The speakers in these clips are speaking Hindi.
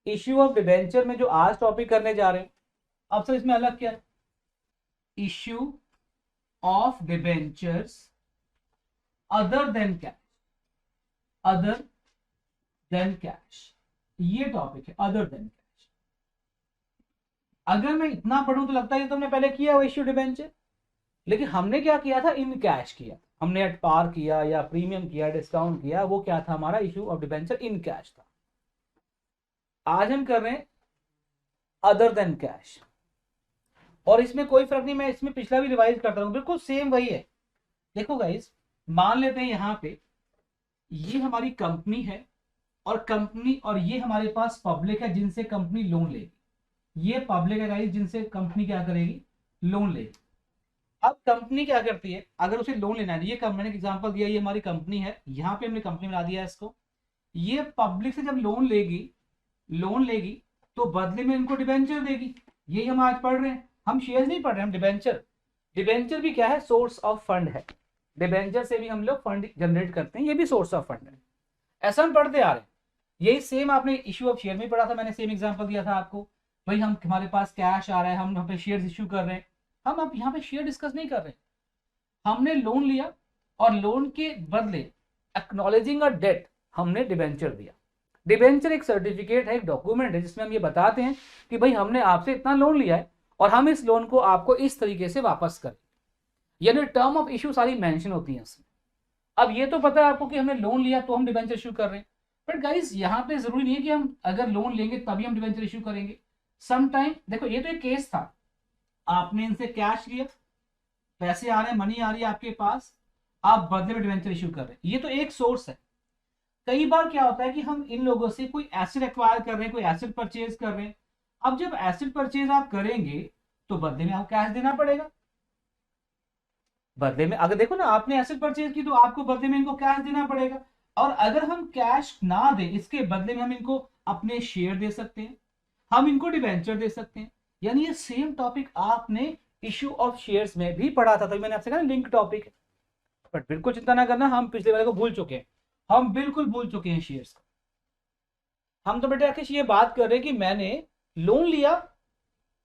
इश्यू ऑफ डिबेंचर में जो आज टॉपिक करने जा रहे हैं, अब सर इसमें अलग क्या है? Issue of debentures other than cash, other than cash, ये टॉपिक है, अदर देन कैश। अगर मैं इतना पढ़ूं तो लगता है तो हमने पहले किया वो इश्यू डिबेंचर, लेकिन हमने क्या किया था? इन कैश किया, हमने एट पार किया या प्रीमियम किया, डिस्काउंट किया, वो क्या था? हमारा issue of debenture in cash था। आज हम कर रहे हैं अदर देन कैश, और इसमें कोई फर्क नहीं, मैं इसमें पिछला भी रिवाइज करता हूँ, बिल्कुल सेम वही है। देखो गाइस, मान लेते हैं यहाँ पे ये हमारी कंपनी है, और कंपनी और ये हमारे पास पब्लिक है जिनसे कंपनी लोन लेगी। ये पब्लिक है गाइस जिनसे कंपनी क्या करेगी? लोन लेगी। अब कंपनी क्या करती है? अगर उसे लोन लेना है, ये मैंने एग्जांपल दिया, ये हमारी कंपनी है, यहाँ पे हमने कंपनी बना दिया है इसको। ये पब्लिक से जब लोन लेगी तो बदले में इनको डिबेंचर देगी। यही हम आज पढ़ रहे हैं, हम शेयर नहीं पढ़ रहे, हम डिबेंचर। डिबेंचर भी क्या है? सोर्स ऑफ फंड है। डिबेंचर से भी हम लोग फंड जनरेट करते हैं, ये भी सोर्स ऑफ फंड है। ऐसा हम पढ़ते आ रहे हैं। यही सेम आपने इश्यू ऑफ शेयर में पढ़ा था, मैंने सेम एग्जांपल दिया था आपको। भाई हम, हमारे पास कैश आ रहा है, हम यहाँ पे शेयर इश्यू कर रहे हैं। हम अब यहाँ पे शेयर डिस्कस नहीं कर रहे, हमने लोन लिया और लोन के बदले एक्नॉलेजिंग अ डेट हमने डिबेंचर दिया। डिबेंचर एक सर्टिफिकेट है, एक डॉक्यूमेंट है, जिसमें हम ये बताते हैं कि भाई हमने आपसे इतना लोन लिया है और हम इस लोन को आपको इस तरीके से वापस करें, यानी टर्म ऑफ इश्यू सारी मेंशन होती है उसमें। अब ये तो पता है आपको कि हमने लोन लिया तो हम डिबेंचर इश्यू कर रहे हैं, बट गाइस यहाँ पे जरूरी नहीं है कि हम अगर लोन लेंगे तभी हम डिबेंचर इश्यू करेंगे। सम टाइम देखो, ये तो एक केस था, आपने इनसे कैश लिया, पैसे आ रहे हैं, मनी आ रही है आपके पास, आप बदले में डिबेंचर इश्यू कर रहे हैं, ये तो एक सोर्स है। कई बार क्या होता है कि हम इन लोगों से कोई एसेट एक्वायर कर रहे हैं, कोई एसेट परचेज कर रहे हैं। अब जब एसेट परचेज आप करेंगे तो बदले में आपको कैश देना पड़ेगा। बदले में अगर देखो ना, आपने एसेट परचेज की तो आपको बदले में इनको कैश देना पड़ेगा। और अगर हम कैश ना दें, इसके बदले में हम इनको अपने शेयर दे सकते हैं, हम इनको डिबेंचर दे सकते हैं। यानी ये सेम टॉपिक आपने इश्यू ऑफ शेयर्स में भी पढ़ा था, तो मैंने आपसे कहा लिंक टॉपिक है। बट बिल्कुल चिंता ना करना, हम पिछले वाले को भूल चुके हैं, हम बिल्कुल भूल चुके हैं शेयर्स को। हम तो बेटे आखिर ये बात कर रहे हैं कि मैंने लोन लिया,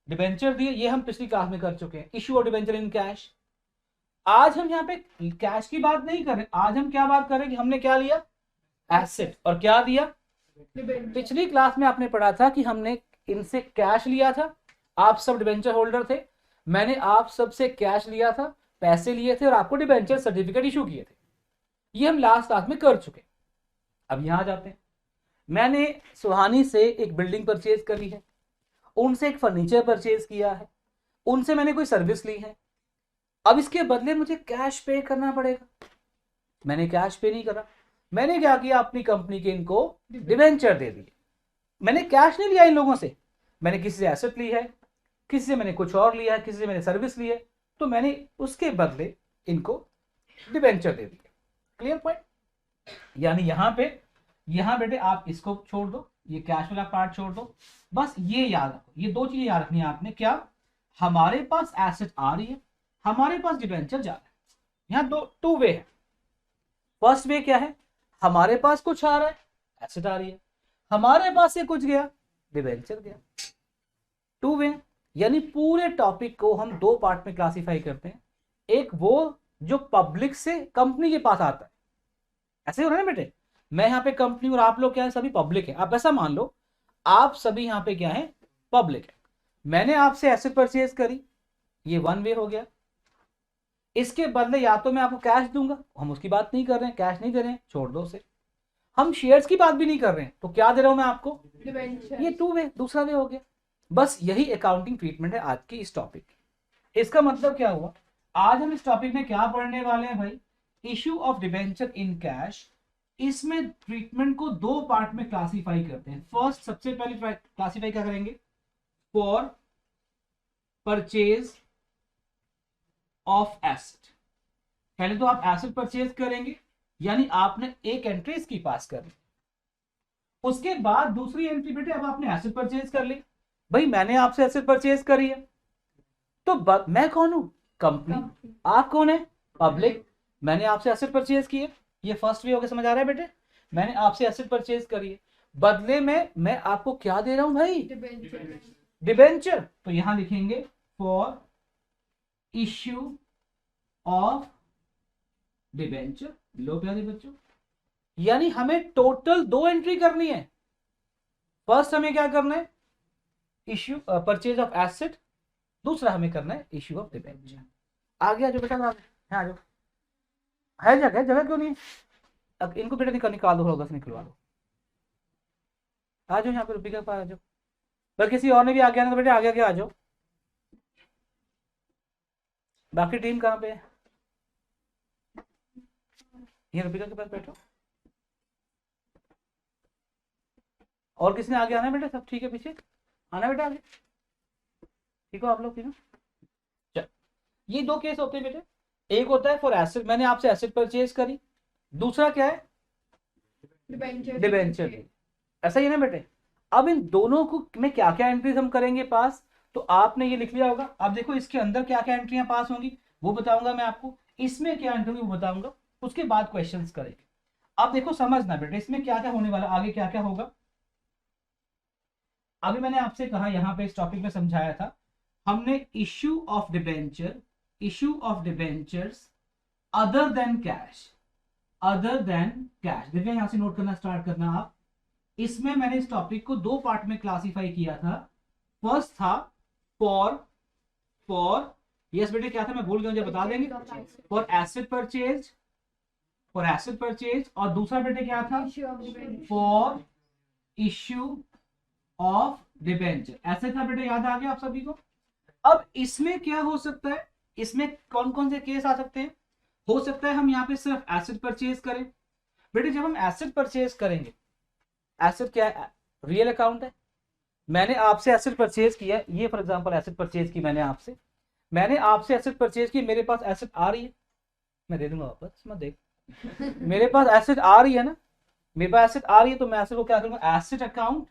डिबेंचर दिए, ये हम पिछली क्लास में कर चुके हैं, issue of debenture in cash. आज हम यहाँ पे कैश की बात नहीं कर रहे, आज हम क्या बात कर रहे हैं कि हमने क्या लिया? एसेट, और क्या दिया? पिछली क्लास में आपने पढ़ा था कि हमने इनसे कैश लिया था, आप सब डिबेंचर होल्डर थे, मैंने आप सबसे कैश लिया था, पैसे लिए थे और आपको डिबेंचर सर्टिफिकेट इशू किए थे। ये हम लास्ट क्लास में कर चुके। अब यहां जाते हैं, मैंने सुहानी से एक बिल्डिंग परचेज करी है, उनसे एक फर्नीचर परचेज किया है, उनसे मैंने कोई सर्विस ली है। अब इसके बदले मुझे कैश पे करना पड़ेगा, मैंने कैश पे नहीं करा, मैंने क्या किया? अपनी कंपनी के इनको डिबेंचर दे दिए। मैंने कैश नहीं लिया इन लोगों से, मैंने किसी से एसेट ली है, किसी से मैंने कुछ और लिया है, किसी से मैंने सर्विस ली है, तो मैंने उसके बदले इनको डिबेंचर दे दिया। Clear point? यानी यहां बेटे आप इसको छोड़ दो, ये कैश वाला पार्ट छोड़ दो, बस ये याद रखो, ये दो चीजें याद रखनी है आपने। क्या? हमारे पास एसेट आ रही है, हमारे पास डिबेंचर जा रहा है। यहां दो टू वे है। फर्स्ट वे क्या है? हमारे पास कुछ आ रहा है, एसेट आ रही है, हमारे पास से कुछ गया, डिबेंचर गया। टू वे, यानी पूरे टॉपिक को हम दो पार्ट में क्लासिफाई करते हैं। एक वो जो पब्लिक से कंपनी के पास आता है, ऐसे हो रहा है ना बेटे, मैं यहाँ पे कंपनी और आप लोग क्या है? सभी पब्लिक है। आप ऐसा मान लो आप सभी यहाँ पे क्या है? पब्लिक है। मैंने आपसे एसेट परचेज करी, ये वन वे हो गया। इसके बदले या तो मैं आपको कैश दूंगा, हम उसकी बात नहीं कर रहे हैं, कैश नहीं दे रहे हैं, छोड़ दो उसे। हम शेयर्स की बात भी नहीं कर रहे हैं, तो क्या दे रहा हूं मैं आपको? ये टू वे, दूसरा वे हो गया। बस यही अकाउंटिंग ट्रीटमेंट है आज की इस टॉपिक की। इसका मतलब क्या हुआ? आज हम इस टॉपिक में क्या पढ़ने वाले हैं भाई? Issue of debenture in cash. इसमें ट्रीटमेंट को दो पार्ट में क्लासिफाई करते हैं। फर्स्ट, सबसे पहले क्लासिफाई क्या करेंगे? For purchase of asset. पहले तो आप एसेट परचेज करेंगे, यानी आपने एक एंट्री इसकी पास कर ली। उसके बाद दूसरी एंट्री बेटे, अब आपने एसेट परचेज कर ली, भाई मैंने आपसे एसेट परचेज करी है, तो मैं कौन हूं? कंपनी। आप कौन है? पब्लिक। मैंने आपसे एसेट परचेज की है, ये फर्स्ट वे हो गया, समझ आ रहा है बेटे? मैंने आपसे एसेट परचेज करी है, बदले में मैं आपको क्या दे रहा हूं भाई, डिबेंचर। डिबेंचर। तो यहां लिखेंगे फॉर इश्यू ऑफ डिबेंचर। लो प्यारे बच्चों, यानी हमें टोटल 2 एंट्री करनी है। फर्स्ट हमें क्या करना है, इश्यू परचेज ऑफ एसेट, दूसरा हमें करना है इश्यू ऑफ डिबेंचर। आगे आ जाओ बेटा, आ जाओ, है जगह, जगह क्यों नहीं है? अब इनको बेटा निकाल दो, थोड़ा बस निकलवा दो। आ जाओ यहाँ पे, रुपये के पास आ जाओ। अगर किसी और ने भी आगे आना तो बेटे आगे आगे आ जाओ। बाकी टीम कहाँ पे है? ये रुपये के पास बैठो। और किसने आगे आना है बेटा? सब ठीक है पीछे आना बेटा आगे, ठीक हो आप लोग? ठीक है। ये 2 केस होते हैं बेटे, एक होता है फॉर एसेट, मैंने आपसे एसेट परचेज करी, दूसरा क्या है, डिबेंचर। ऐसा ही है ना बेटे? अब इन दोनों को में क्या क्या एंट्रीज हम करेंगे पास, तो आपने ये लिख लिया होगा। अब देखो इसके अंदर क्या क्या एंट्रियां पास होंगी वो बताऊंगा मैं आपको, इसमें क्या एंट्री होगी वो बताऊंगा, उसके बाद क्वेश्चंस करेंगे। अब देखो समझना बेटे, इसमें क्या क्या होने वाला, आगे क्या क्या होगा। अभी मैंने आपसे कहा, यहां पे इस टॉपिक में समझाया था हमने, issue of debenture, issue of debentures other than cash, other than cash. देखिए यहां से नोट करना स्टार्ट करना आप। इसमें मैंने इस टॉपिक को 2 पार्ट में क्लासिफाई किया था। फर्स्ट था फॉर यस बेटे क्या था मैं भूल गया, मुझे बता देंगे, for asset purchase, for asset purchase. और दूसरा बेटे क्या था, फॉर इश्यू ऑफ डिबेंचर। ऐसे था बेटे, याद आ गया आप सभी को? अब इसमें क्या हो सकता है, इसमें कौन कौन से केस आ सकते हैं? हो सकता है हम यहाँ पे सिर्फ एसेट परचेज करें। बेटे जब हम एसेट परचेज करेंगे, एसेट क्या है, रियल अकाउंट है। मैंने आपसे एसेट परचेज किया, ये फॉर एग्जांपल एसेट परचेज की मैंने आपसे एसेट परचेज की, मेरे पास एसेट आ रही है, मैं दे दूंगा वापस, मत देख। मेरे पास एसेट आ रही है ना, मेरे पास एसेट आ रही है, तो मैं एसेट को क्या करूंगा, asset account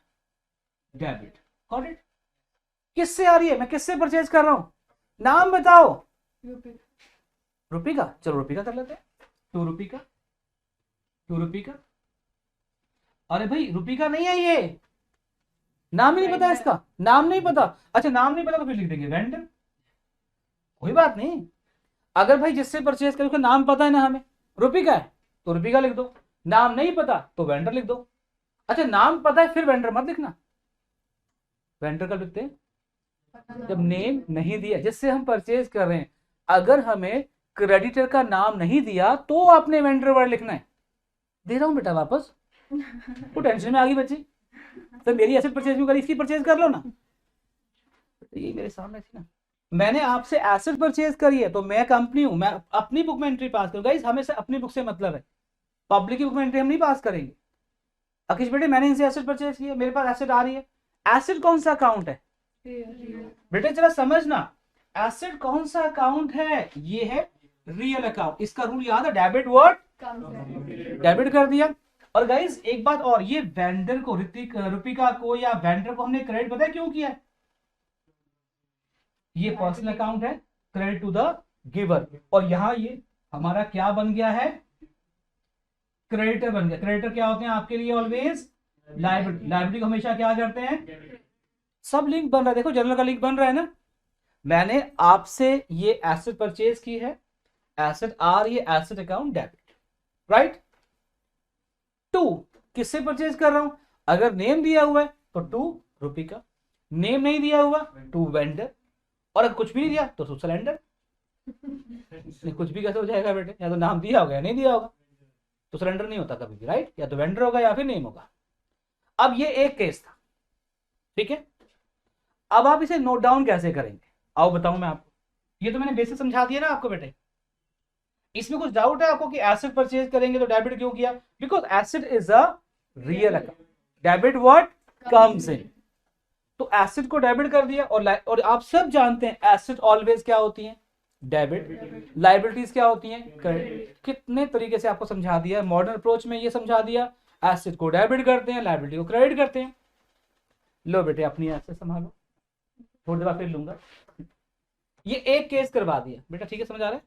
debit. Got it? किससे आ रही है, मैं किससे परचेज कर रहा हूं, नाम बताओ। रुपी का, चलो रुपी का कर लेते हैं, 2 रुपी का, 2 रुपी का। अरे भाई रुपी का नहीं है ये, नाम ही नहीं पता इसका, नाम नहीं पता। अच्छा नाम नहीं पता तो फिर लिख देंगे वेंडर, कोई बात नहीं। अगर भाई जिससे परचेज करें उसका नाम पता है ना हमें, रुपी का है तो रुपी का लिख दो, नाम नहीं पता तो वेंडर लिख दो। अच्छा नाम पता है फिर वेंडर मत लिखना, वेंडर का लिखते हैं जब नेम नहीं दिया, जिससे हम परचेज कर रहे हैं। अगर हमें क्रेडिटर का नाम नहीं दिया तो आपने वेंडर वर्ड लिखना है। दे रहा हूं बेटा वापस, वो टेंशन में आ गई बच्ची, तो मेरी एसेट परचेज भी करी, इसकी परचेज कर लो ना, ये मेरे सामने थी ना। मैंने आपसे एसेट परचेज करी है तो मैं कंपनी हूं, मैं अपनी बुक में एंट्री पास करूंगा। गाइस हमें से अपनी बुक से मतलब है, पब्लिक की बुक में एंट्री हम नहीं पास करेंगे। अखिश बेटे मैंने इनसे एसेट परचेज किया, मेरे पास एसेट आ रही है। एसेट कौन सा अकाउंट है बेटे, जरा समझना, एसेट कौन सा अकाउंट है, ये है रियल अकाउंट। इसका रूल याद है, डेबिट वर्ड डेबिट कर दिया। और गाइस एक बात और, ये वेंडर को, रुपिका को या वेंडर को हमने क्रेडिट पता है क्यों किया है? ये पर्सनल अकाउंट है, क्रेडिट टू द गिवर। और यहां ये हमारा क्या बन गया है, क्रेडिटर बन गया। क्रेडिटर क्या होते हैं आपके लिए, ऑलवेज लायबिलिटी। लायबिलिटी को हमेशा क्या करते हैं, सब लिंक बन रहा है, देखो जनरल का लिंक बन रहा है ना। मैंने आपसे ये एसेट परचेज की है, एसेट आ रही है, एसेट अकाउंट डेबिट, राइट। 2 किससे परचेज कर रहा हूं, अगर नेम दिया हुआ है तो 2 रुपये का, नेम नहीं दिया हुआ 2 वेंडर, और अगर कुछ भी नहीं दिया तो सिलेंडर। कुछ भी कैसे हो जाएगा बेटे, या तो नाम दिया होगा या नहीं दिया होगा, तो सिलेंडर नहीं होता कभी भी, राइट। या तो वेंडर होगा या फिर नेम होगा। अब ये एक केस था, ठीक है। अब आप इसे नोट डाउन कैसे करेंगे, आओ बताऊं मैं आपको। ये तो मैंने बेसिक समझा दिया ना आपको बेटे। इसमें कुछ डाउट है आपको कि एसेट परचेज करेंगे तो डेबिट क्यों किया? Because asset is a real account, debit what comes in. तो एसेट को डेबिट कर दिया, और आप सब जानते हैं एसेट ऑलवेज क्या होती है, डेबिट। लाइबिलिटीज क्या होती हैं, क्रेडिट। कितने तरीके से आपको समझा दिया, मॉडर्न अप्रोच में ये समझा दिया, एसेट को डेबिट करते हैं, लाइबिलिटी को क्रेडिट करते हैं। लो बेटे अपनी एसेट संभालो, थोड़ी देर बाद फिर लूंगा। ये एक केस करवा दिया बेटा, ठीक है, समझ आ रहा है?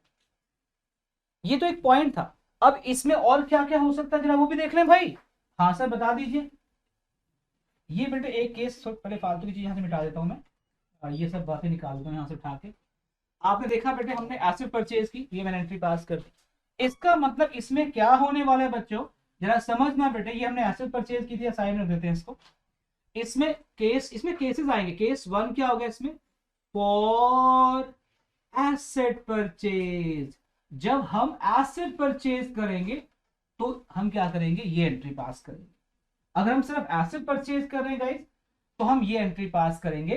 ये तो एक पॉइंट था। अब इसमें और क्या क्या हो सकता है जरा वो भी देख लें भाई। हाँ सर बता दीजिए। ये बेटे एक केस पहले फालतू की चीज यहाँ से मिटा देता हूँ मैं, ये सब बातें निकाल दूँ यहाँ से उठा के। आपने देखा बेटे हमने एसेट परचेज की, ये मैंने एंट्री पास कर दी। इसका मतलब इसमें क्या होने वाला है बच्चों, जरा समझना बेटे। ये हमने एसेट परचेज की थी, साइड में देते हैं इसको। इसमें केसेस आएंगे। केस 1 क्या होगा इसमें, फॉर एसेट परचेज। जब हम एसेट परचेज करेंगे तो हम क्या करेंगे, ये एंट्री पास करेंगे। अगर हम सिर्फ एसेट परचेज कर रहे हैं गाइस तो हम ये एंट्री पास करेंगे,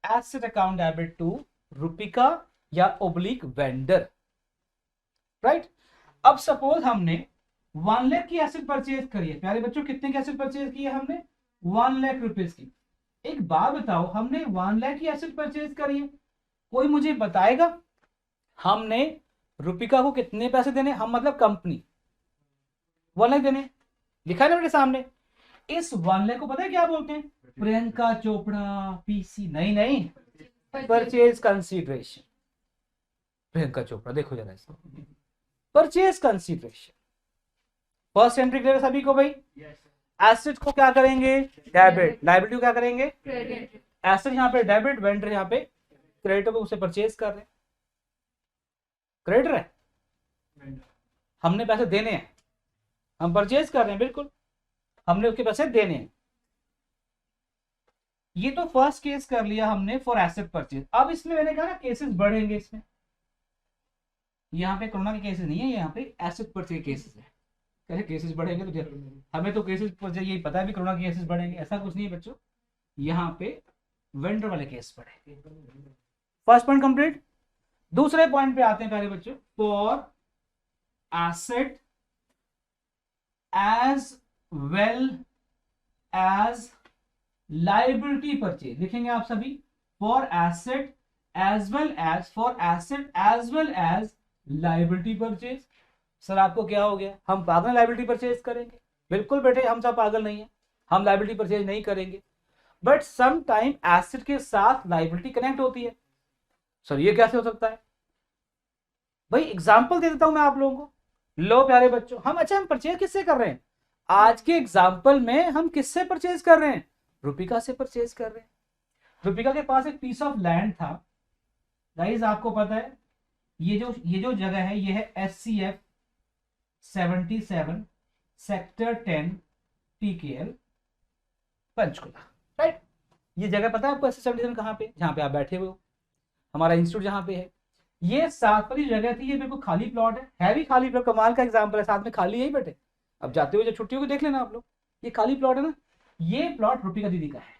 एसेट अकाउंट डेबिट टू रुपिका या ओब्लिक वेंडर, राइट। अब सपोज हमने 1 लाख की एसेट परचेज करी है प्यारे बच्चों। कितने की एसेट परचेज की है हमने, 1 लाख रुपीज की। एक बात बताओ, हमने 1 लाख की एसेट परचेज करी है, कोई मुझे बताएगा हमने रुपिका को कितने पैसे देने, हम मतलब कंपनी 1 लाख देने, लिखा है ना मेरे सामने। इस 1 लाख को पता है क्या बोलते हैं, प्रियंका चोपड़ा पीसी, नहीं परचेज कंसीडरेशन। प्रियंका चोपड़ा, देखो जरा इसको, purchase consideration. First entry clear सभी को भाई। एसेट को क्या करेंगे, डेबिट, लायबिलिटी को क्या करेंगे, क्रेडिट। एसेट यहाँ पे डेबिट, वेंडर यहाँ पे क्रेडिटर को उसे परचेज कर रहे हैं, क्रेडिटर है, हमने पैसे देने हैं, हम परचेज कर रहे हैं, बिल्कुल हमने उसके पैसे देने हैं। ये तो फर्स्ट केस कर लिया हमने फॉर एसेट परचेज। अब इसमें मैंने कहा ना केसेस बढ़ेंगे इसमें, यहाँ पे कोरोना के केसेस नहीं है, यहाँ पे एसेट परचेज केसेस है। कैसे केसेस बढ़ेंगे, तो हमें तो केसेस परचेज यही पता है भी कोरोना के केसेस बढ़ेंगे, ऐसा कुछ नहीं है बच्चों। यहाँ पे वेंडर वाले केस बढ़ेंगे। First point complete. दूसरे पॉइंट पे आते हैं प्यारे बच्चों, for asset as well as liability purchase. लिखेंगे आप सभी, for asset as well as, for asset as well as liability purchase. Sir आपको क्या हो गया, हम पागल लाइबिलिटी परचेज करेंगे? बिल्कुल बेटे, हम सब पागल नहीं है, हम लाइबिलिटी परचेज नहीं करेंगे। बट सम टाइम एसेट के साथ लाइबिलिटी कनेक्ट होती है। सर ये कैसे हो सकता है भाई? एग्जांपल दे देता हूं मैं आप लोगों को। लो प्यारे बच्चों, हम परचेज किससे कर रहे हैं? आज के एग्जांपल में हम किससे परचेज कर रहे हैं? रुपिका से परचेज कर रहे हैं। रुपिका के पास एक पीस ऑफ लैंड था गाइस, आपको पता है ये जो जगह है ये है SCF 77 sector 10 PKL Panchkula, right. ये जगह पता है आपको SCF 77 कहां पे, जहां पे आप बैठे हुए हो, हमारा इंस्टीट्यूट जहां पे है। ये साथ वाली जगह थी, ये बिल्कुल खाली प्लॉट है भी खाली प्लॉट, कमाल का एग्जांपल है, साथ में खाली है ही बेटे। अब जाते हुए जब छुट्टियों को देख लेना आप लोग, ये खाली प्लॉट है ना, ये प्लॉट रुपिका दीदी का है,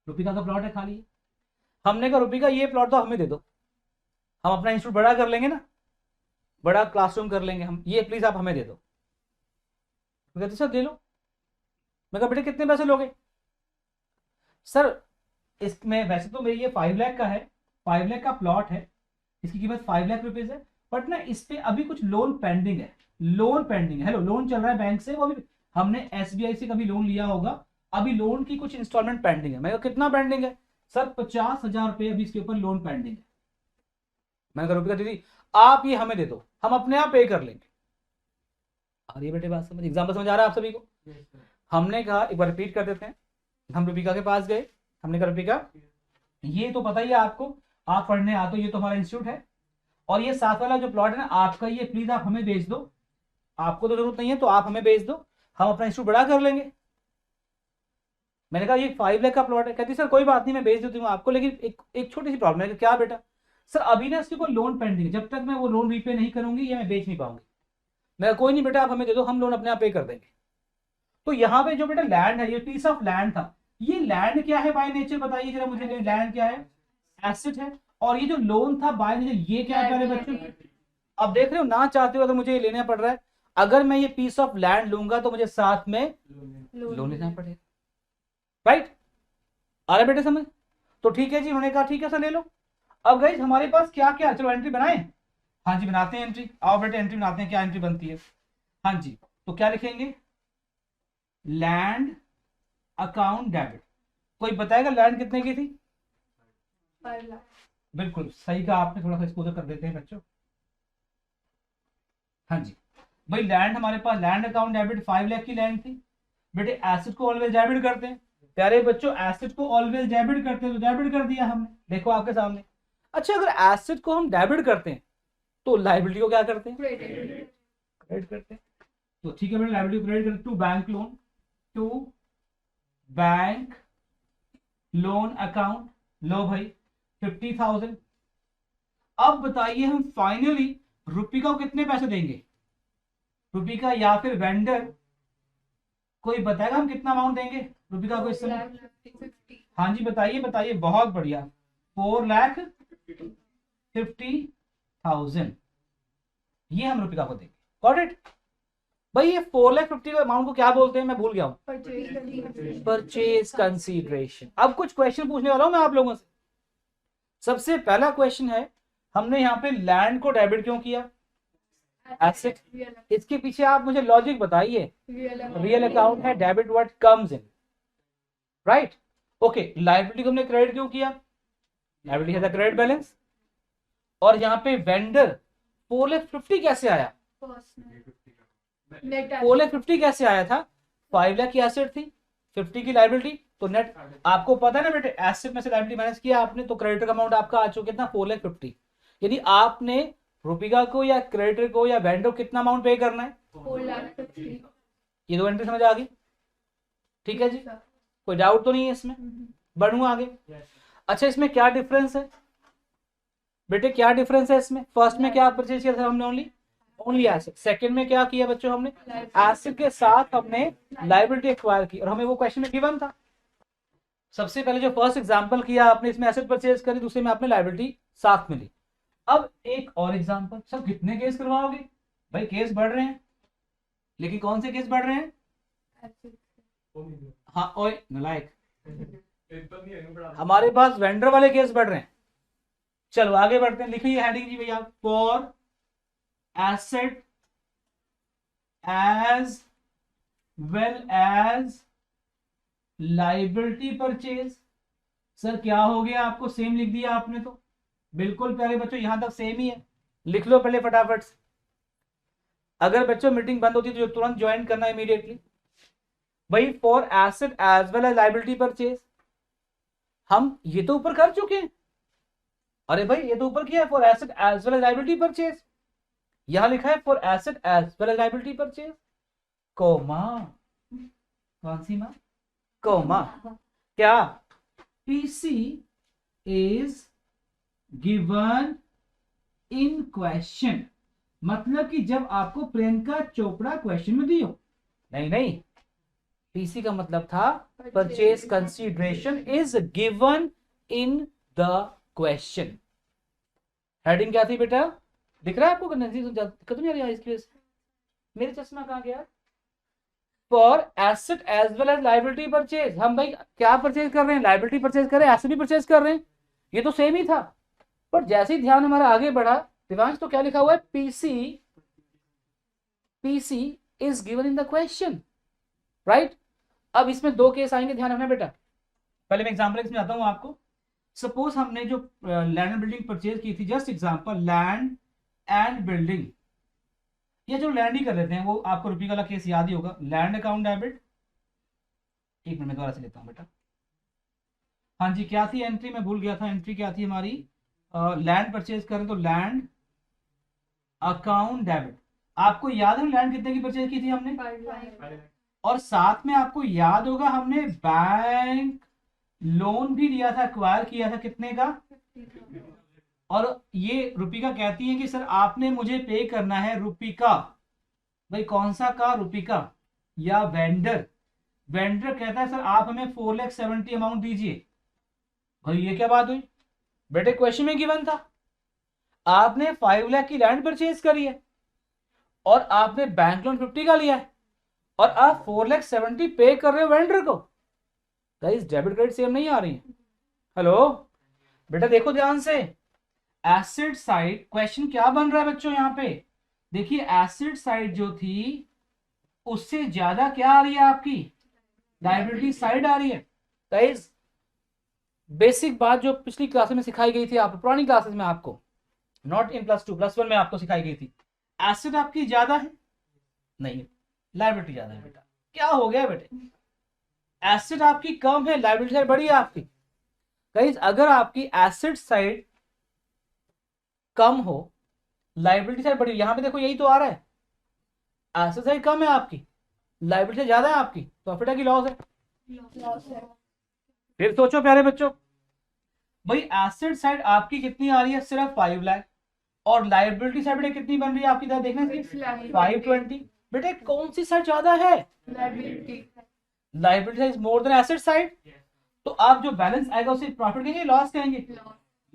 रुपिका का प्लॉट है खाली है। हमने कहा रुपिका ये प्लॉट तो हमें दे दो, हम अपना इंस्टीट्यूट बड़ा कर लेंगे ना, बड़ा क्लासरूम कर लेंगे हम, ये प्लीज आप हमें दे दो। तो कहते सर दे लो। मैं कहा बेटे कितने पैसे लोगे? सर इसमें वैसे तो मेरी ये 5 लाख का है, 5 लाख का प्लॉट है, इसकी कीमत 5 लाख रुपीज है, बट ना इस पे अभी कुछ लोन पेंडिंग है, लोन पेंडिंग है। हेलो, लोन चल रहा है बैंक से, वो भी हमने SBI से कभी लोन लिया होगा, अभी लोन की कुछ इंस्टॉलमेंट पेंडिंग है। मैं कहा कितना पेंडिंग है? सर 50,000 रुपये अभी इसके ऊपर लोन पेंडिंग है। मैंने कहा रुपया दीदी आप ये हमें दे दो, हम अपने आप पे कर लेंगे। और ये बेटे बात समझ, एग्जाम्पल समझ आ रहा है आप सभी को? हमने कहा एक बार रिपीट कर देते हैं। हम रुपिका के पास गए, हमने कहा रुपिका ये तो पता ही है आपको, आप पढ़ने आते हो, ये तो हमारा इंस्टीट्यूट है, और ये साथ वाला जो प्लॉट है ना आपका, ये प्लीज आप हमें बेच दो, आपको तो जरूरत नहीं है तो आप हमें बेच दो, हम अपना इंस्टीट्यूट बड़ा कर लेंगे। मैंने कहा ये 5 लाख का प्लॉट है। कहती सर कोई बात नहीं मैं बेच देती हूँ आपको, लेकिन एक छोटी सी प्रॉब्लम है। क्या बेटा? सर अभी ना इसके ऊपर लोन पेंडिंग है, जब तक मैं वो लोन रीपे नहीं करूंगी ये मैं बेच नहीं पाऊंगी। मैं कोई नहीं बेटा आप हमें दे दो, हम लोन अपने आप पे कर देंगे। तो यहाँ पे जो बेटा लैंड है, ये पीस ऑफ लैंड था, ये लैंड क्या है बाय नेचर, बताइए जरा मुझे, लैंड क्या है? एसेट है। और ये जो लोन था बाय नेचर ये क्या है प्यारे बच्चों? अब देख रहे हो ना, चाहते हो अगर मुझे ये लेना पड़ रहा है, अगर मैं ये पीस ऑफ लैंड लूंगा तो मुझे साथ में लोन लेना पड़ेगा, राइट? आ रहा बेटे समझ? तो ठीक है जी, उन्होंने कहा ठीक है सर ले लो। अब गाइस हमारे पास क्या क्या, चलो एंट्री बनाए। हाँ जी बनाते हैं एंट्री, आओ बेटे एंट्री बनाते हैं। क्या एंट्री बनती है? हाँ जी, तो क्या लिखेंगे? Land account debit. कोई बताएगा लैंड कितने की थी? 5 लाख। बिल्कुल सही कहा आपने, थोड़ा सा एक्सपोजर कर देते हैं बच्चों। हाँ जी भाई, लैंड हमारे पास, लैंड अकाउंट डेबिट 5 लाख की लैंड थी। बेटे एसेट को ऑलवेज डेबिट करते हैं, प्यारे बच्चों एसेट को ऑलवेज डेबिट करते हैं, तो डेबिट कर दिया हमने, देखो आपके सामने। अच्छा अगर एसेट को हम डेबिट करते हैं तो लाइबिलिटी को क्या करते हैं, क्रेडिट करते हैं। तो ठीक है बेटा, लाइबिलिटी क्रेडिट करते, to bank loan, to bank loan account, लो भाई 50,000। अब बताइए हम फाइनली रुपिका को कितने पैसे देंगे, रुपिका या फिर वेंडर, कोई बताएगा हम कितना अमाउंट देंगे रुपिका को इस समय? हाँ जी बताइए बताइए, बहुत बढ़िया, 4,50,000 ये हम रुपिका को देंगे। गॉट इट भाई, ये 4,50,000 अमाउंट को क्या बोलते हैं, मैं भूल गया हूँ, परचेज कंसीडरेशन। अब कुछ क्वेश्चन पूछने वाला हूं मैं आप लोगों से। सबसे पहला क्वेश्चन है, हमने यहाँ पे लैंड को डेबिट क्यों किया, एसेट, इसके पीछे आप मुझे लॉजिक बताइए। रियल अकाउंट है, debit what comes in, right, okay. Liability को हमने क्रेडिट क्यों किया, लायबिलिटी है द क्रेडिट बैलेंस। और यहाँ पे वेंडर 4,50,000 कैसे आया, 4,50,000 कैसे आया था, 5 लाख की एसेट थी, 50 की लायबिलिटी, तो नेट आपको पता है ना बेटे, एसेट में से लायबिलिटी माइनस किया आपने, तो क्रेडिटर का अमाउंट आपका आ चुका कितना, 4,50,000। यानी आपने रुपिका को या क्रेडिटर को या वेंडर को कितना अमाउंट पे करना है, 4,50,000। ये दो एंट्री समझ आ गई, ठीक है जी, कोई डाउट तो नहीं है इसमें, बढ़ू आगे। अच्छा इसमें क्या डिफरेंस है बेटे, क्या डिफरेंस है इसमें, फर्स्ट में क्या परचेज किया था हमने, ओनली एसेट। सेकंड में क्या किया बच्चों हमने, एसेट के साथ हमने लायबिलिटी एक्वायर की, और हमें वो क्वेश्चन में गिवन था। सबसे पहले जो फर्स्ट एग्जांपल किया आपने, इसमें एसेट परचेज करी, दूसरे में आपने लायबिलिटी साथ में ली। अब एक और एग्जांपल, सब कितने केस करवाओगे भाई, केस बढ़ रहे हैं, लेकिन कौन से केस बढ़ रहे हैं, हाँ ओए नलायक, हमारे पास वेंडर वाले केस बढ़ रहे हैं। चलो आगे बढ़ते हैं, लिखिए हेडिंग जी भैया, for asset as well as liability purchase. Sir क्या हो गया, आपको सेम लिख दिया आपने, तो बिल्कुल प्यारे बच्चों यहां तक सेम ही है, लिख लो पहले फटाफट से। अगर बच्चों मीटिंग बंद होती है तो तुरंत ज्वाइन करना इमीडिएटली। भाई for asset as well as liability purchase, हम ये तो ऊपर कर चुके हैं, अरे भाई ये तो ऊपर किया है, for asset as well as liability purchase, यहां लिखा है for asset as well as liability purchase, comma, कौन सी मां, कोमा, क्या, PC is given in question, मतलब कि जब आपको प्रियंका चोपड़ा क्वेश्चन में दी हो, नहीं नहीं, पीसी का मतलब था purchase consideration is given in the question. Heading क्या थी बेटा, दिख रहा है आपको, दिक्कत नहीं आ रही है इसकी वजह से, मेरे चश्मा कहाँ गया, for asset as well as liability purchase, हम भाई क्या परचेज कर रहे हैं, लाइबिलिटी परचेज कर रहे हैं, एसेट भी परचेज कर रहे हैं, ये तो सेम ही था। पर जैसे ही ध्यान हमारा आगे बढ़ा दिवांश, तो क्या लिखा हुआ है, PC is given in the question, right. अब इसमें दो केस आएंगे, ध्यान रखना बेटा। पहले मैं एग्जांपल इसमें आता हूं आपको। सपोज हमने जो लैंड एंड बिल्डिंग परचेज की थी, just example land and building, ये जो लैंड ही कर लेते हैं, वो आपको रुपये वाला केस याद ही होगा, लैंड अकाउंट डेबिट, एक मिनट में दोबारा से लेता हूं बेटा। हाँ जी क्या थी एंट्री, मैं भूल गया था, एंट्री क्या थी हमारी, लैंड परचेज करें तो लैंड अकाउंट डेबिट। आपको याद है लैंड कितने की परचेज की थी हमने, और साथ में आपको याद होगा हमने बैंक लोन भी लिया था, एक्वायर किया था, कितने का, और ये रुपिका कहती है कि सर आपने मुझे पे करना है रुपिका, भाई कौन सा का, रुपिका या वेंडर, वेंडर कहता है सर आप हमें 4,70,000 अमाउंट दीजिए। भाई ये क्या बात हुई बेटे, क्वेश्चन में गिवन था, आपने 5 लाख की लैंड परचेज करी है और आपने बैंक लोन 50 का लिया है, और आप 4,70,000 पे कर रहे हो वेंडर को। गाइस डेबिट क्रेडिट सेम नहीं आ रही है, हेलो बेटा देखो ध्यान से, एसेट साइड क्वेश्चन क्या बन रहा है बच्चों, यहां पे देखिए एसेट साइड जो थी उससे ज्यादा क्या आ रही है आपकी, लायबिलिटी साइड आ रही है। गाइस बेसिक बात जो पिछली क्लास में सिखाई गई थी, आप पुरानी क्लासेस में आपको, नॉट इन +2 +1 में आपको सिखाई गई थी, एसेट आपकी ज्यादा है, नहीं लायबिलिटी ज्यादा है बेटा। क्या हो गया बेटे, एसेट आपकी कम है, लायबिलिटी साइड बड़ी है आपकी। गाइस अगर आपकी एसेट साइड कम हो, लायबिलिटी साइड बड़ी, यहां पे देखो यही तो आ रहा है, एसेट साइड कम है आपकी, लायबिलिटी ज्यादा है आपकी, प्रॉफिट है कि लॉस है? फिर सोचो प्यारे बच्चों, भाई एसेट साइड आपकी कितनी आ रही है, सिर्फ 5 लाख, और लायबिलिटी साइड बेटे कितनी बन रही है आपकी, देखने से 520। बेटे कौन सी साइड ज्यादा है? लायबिलिटी साइड मोर देन एसेट साइड। तो आप जो बैलेंस आएगा उसे प्रॉफिट कहेंगे, लॉस कहेंगे?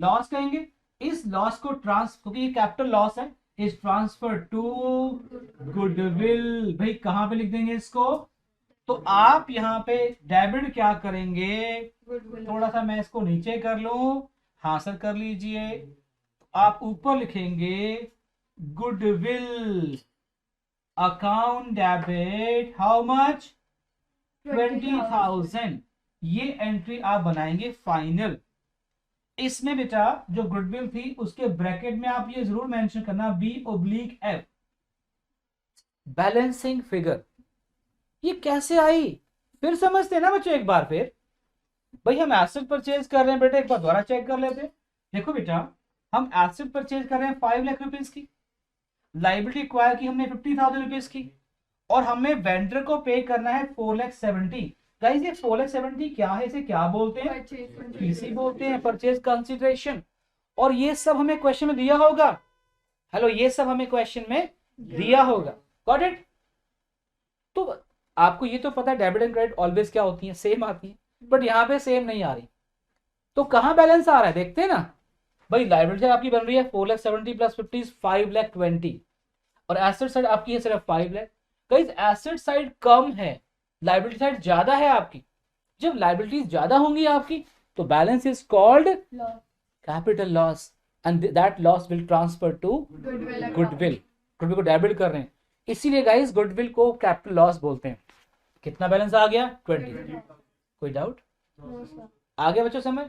लॉस कहेंगे। इस लॉस को क्योंकि ये कैपिटल लॉस है, इज ट्रांसफर टू गुडविल। भाई कहां पे लिख देंगे इसको? तो आप यहाँ पे डेबिट क्या करेंगे, थोड़ा सा मैं इसको नीचे कर लूं, हाँ सर कर लीजिए। आप ऊपर लिखेंगे goodwill account debit how much, 20,000। ये एंट्री आप बनाएंगे फाइनल। इसमें बेटा जो गुडविल थी उसके ब्रैकेट में आप ये जरूर मेंशन करना B/F, बैलेंसिंग फिगर। ये कैसे आई फिर समझते हैं ना बच्चों एक बार। फिर भाई हम एसेट परचेज कर रहे हैं बेटा, एक बार दोबारा चेक कर लेते हैं। देखो बेटा हम एसेट परचेज कर रहे हैं 5 लाख रुपीज की, लाइबिलिटी एक्वायर की हमने 50,000 रुपीज की, और हमें वेंडर को पे करना है 4,70,000। गाइस ये 4,70,000 क्या है, इसे क्या बोलते हैं? पीसी बोलते हैं, परचेज कंसिडरेशन। और ये सब हमें क्वेश्चन में दिया होगा, हेलो ये सब हमें क्वेश्चन में दिया होगा, गॉट इट? तो आपको ये तो पता है डेबिट एंड क्रेडिट ऑलवेज क्या होती है, सेम आती है, बट यहाँ पे सेम नहीं आ रही। तो कहां बैलेंस आ रहा है देखते हैं ना। भाई लाइबिलिटी आपकी बन रही है 4,70,000 प्लस 50 5,20,000, और एसेट साइड आपकी है सिर्फ 5 लाख। गाइस एसेट साइड कम है, लाइबिलिटी साइड ज्यादा है आपकी। जब लाइबिलिटीज ज्यादा होंगी आपकी तो balance is called capital loss, and that loss will transfer to goodwill. Goodwill को डेबिट कर रहे हैं, इसीलिए गाइस गुडविल को कैपिटल लॉस बोलते हैं। कितना बैलेंस आ गया? 20। कोई डाउट? आ गया बच्चों समझ?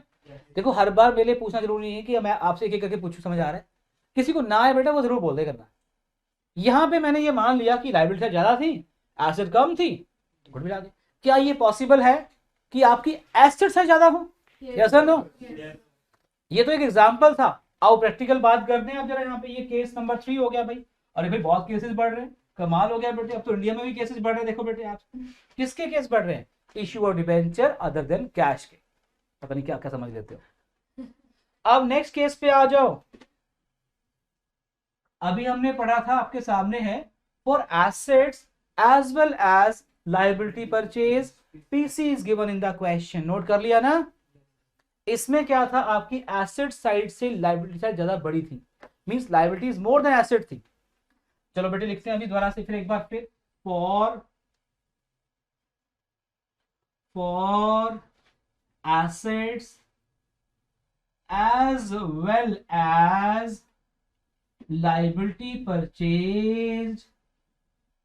देखो हर बार मेरे लिए पूछना जरूरी नहीं है कि मैं आपसे एक एक करके पूछूं, समझ आ रहा है? किसी को ना आए बेटा वो जरूर बोल दे करना। यहां पे मैंने ये मान लिया कि लायबिलिटी ज्यादा थी, एसेट कम थी, तो गुडविल आ गया। क्या ये पॉसिबल है कि आपकी एसेट से ज्यादा हो? यस और नो? ये तो एक एग्जांपल था। आओ प्रैक्टिकल बात करते हैं अब जरा। यहाँ पे ये केस नंबर 3 हो गया भाई। अरे भाई बहुत केसेस बढ़ रहे हैं, कमाल हो गया बेटे। अब तो इंडिया में भी केसेस बढ़ रहे हैं। देखो बेटे आप किसके केस बढ़ रहे हैं? Issue of debenture other than cash के। पता नहीं क्या क्या समझ लेते हो। अब नेक्स्ट केस पे आ जाओ। अभी हमने पढ़ा था, आपके सामने है, for assets as well as liability purchase PC is given in the question. Note कर लिया ना? इसमें क्या था, आपकी एसेट साइड से लायबिलिटी साइड ज्यादा बड़ी थी, means liability is more than asset थी। चलो बेटे लिखते हैं अभी दोबारा से फिर एक बार फिर। For assets as well as liability purchased,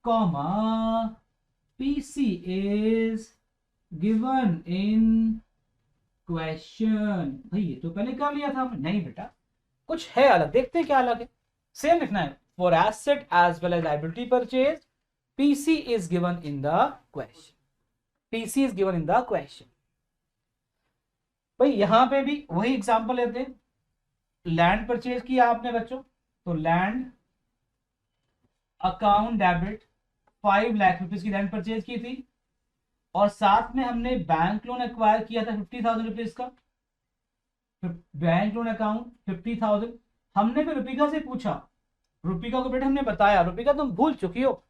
comma PC is given in question। भाई ये तो पहले कर लिया था हमने। नहीं बेटा कुछ है अलग, देखते हैं क्या अलग है। सेम लिखना है, for asset as well as liability purchased PC is given in the question। PC is given in the question। भाई यहां पे भी वही एग्जांपल लेते हैं। लैंड परचेज किया आपने बच्चों, तो land account debit 5 lakh rupees की लैंड परचेज की थी, और साथ में हमने बैंक लोन एक्वायर किया था 50,000 रुपीज का। Bank loan account 50,000। हमने फिर रुपिका से पूछा, रुपिका को बेटे हमने बताया, रुपिका तुम भूल चुकी हो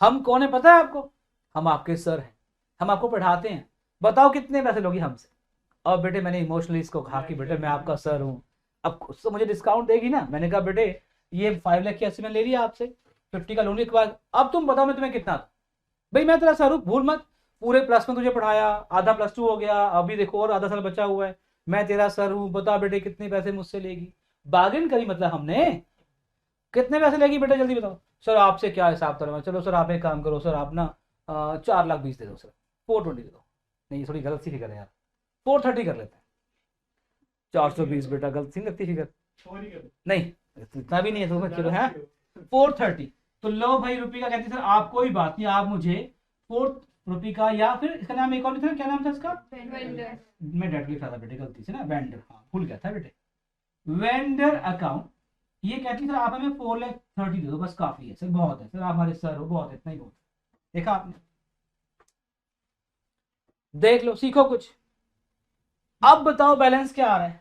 हम कौन है पता है आपको? हम आपके सर हैं, हम आपको पढ़ाते हैं, बताओ कितने पैसे लोगी हमसे। अब बेटे मैंने इमोशनली इसको कहा कि बेटे मैं आपका सर हूं, अब कुछ तो मुझे डिस्काउंट देगी ना। मैंने कहा बेटे ये 5 लाख की ऐसे मैंने ले लिया आपसे, 50 का लोन के बाद, अब तुम बताओ मैं तुम्हें कितना। भाई मैं तेरा सर हूं, भूल मत। पूरे प्लस में तुझे पढ़ाया, आधा +2 हो गया, अभी देखो और आधा साल बचा हुआ है। मैं तेरा सर हूं, बता बेटे कितने पैसे मुझसे लेगी। बार्गेन करी मतलब हमने। कितने पैसे लेगी बेटा जल्दी बताओ। सर आपसे क्या हिसाब करूंगा। चलो सर आप एक काम करो सर, आप ना 4,20,000 दे दो सर, 420 दे दो। नहीं थोड़ी गलत सी फिगर है यार, 430 कर लेते हैं। 420 बेटा गलत सी लगती फिगर, नहीं इतना भी नहीं है तो चलो है 430। तो लो भाई रुपये का कहते सर आप कोई बात नहीं, आप मुझे रुपिका, या फिर इसका नाम एक और भी था, क्या नाम था इसका, वेंडर। मैं डेट लिखा था बेटे गलती से ना, वेंडर, हाँ भूल गया था बेटे, वेंडर अकाउंट। ये कहती सर आप हमें 4,30,000 दे दो बस, काफी है सर, बहुत है सर, आप हमारे सर हो, बहुत है, इतना ही बहुत है। देखा आपने, देख लो, सीखो कुछ। अब बताओ बैलेंस क्या आ रहा है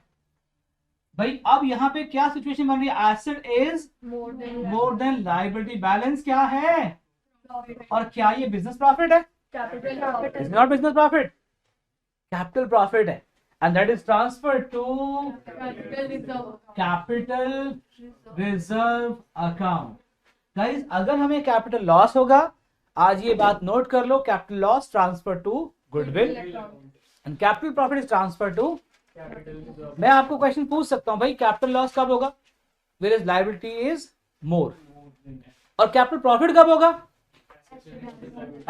भाई, अब यहाँ पे क्या सिचुएशन बन रही है, asset is more than liability, balance क्या है, और क्या ये बिजनेस प्रॉफिट है, it's not business profit, capital profit है, and that is transfer to capital reserve account. Guys अगर हमें कैपिटल लॉस होगा, आज ये बात नोट कर लो, capital loss transfer to goodwill and capital profit is transfer to. मैं आपको क्वेश्चन पूछ सकता हूं भाई, कैपिटल लॉस कब होगा, where is liability is more, और कैपिटल प्रॉफिट कब होगा,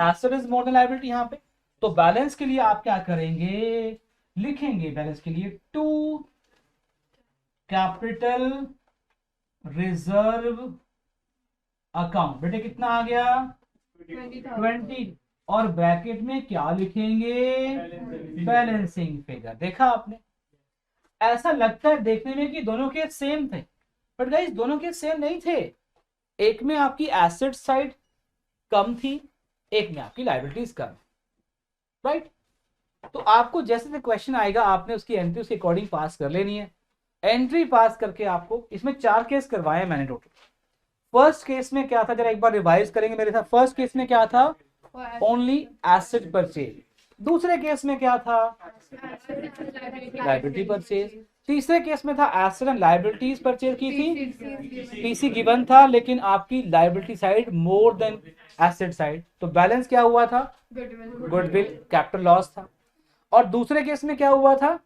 asset is more than liability यहाँ पे। तो बैलेंस के लिए आप क्या करेंगे, लिखेंगे बैलेंस के लिए टू कैपिटल रिजर्व अकाउंट, बेटे कितना आ गया 20, और ब्रैकेट में क्या लिखेंगे, बैलेंसिंग फिगर। देखा आपने, ऐसा लगता है देखने में कि दोनों के सेम थे, बट गाइस दोनों के सेम नहीं थे, एक में आपकी एसेट साइड कम थी, एक में आपकी लायबिलिटीज कम, राइट। तो आपको जैसे क्वेश्चन आएगा आपने उसकी एंट्री उसके अकॉर्डिंग पास कर लेनी है। एंट्री पास करके आपको, इसमें 4 केस करवाए मैंने टोटल। फर्स्ट केस में क्या था, जरा एक बार रिवाइज करेंगे मेरे साथ। फर्स्ट केस में क्या था, ओनली एसेट परचेज। दूसरे केस में क्या था, लायबिलिटी परचेज। तीसरे केस में था एसेट एंड लायबिलिटीज परचेज की थी, पीसी गिवन था, लेकिन आपकी लायबिलिटी साइड मोर देन एसेट साइड, तो बैलेंस क्या हुआ था, गुडविल, कैपिटल लॉस था। और दूसरे केस में क्या हुआ था,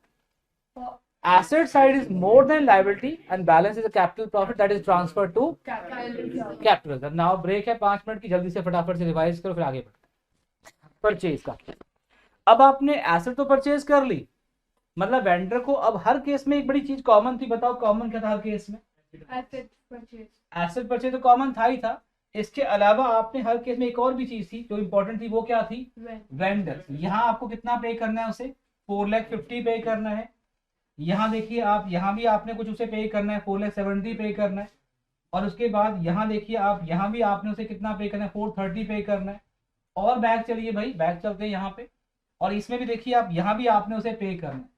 asset side is more than liability and balance is a capital profit that is transferred to capital। now break है 5 मिनट की, जल्दी से फटाफट से रिवाइज करो फिर आगे बढ़ते हैं। परचेज का, अब आपने एसेट तो परचेज कर ली, मतलब वेंडर को अब हर केस में एक बड़ी चीज कॉमन थी, बताओ कॉमन क्या था हर केस में, एसेट परचेज तो कॉमन था ही था, इसके अलावा आपने हर केस में एक और भी चीज थी जो इंपॉर्टेंट थी, वो क्या थी, वेंडर। यहाँ आपको कितना पे करना है उसे, 4,50,000 पे करना है। यहाँ देखिए आप, यहाँ भी आपने कुछ उसे पे करना है, 4,70,000 पे करना है। और उसके बाद यहाँ देखिए आप, यहाँ भी आपने उसे कितना पे करना है, 430 पे करना है। और बैक चलिए भाई, बैक चलते हैं यहाँ पे, और इसमें भी देखिए आप, यहाँ भी आपने उसे पे करना है।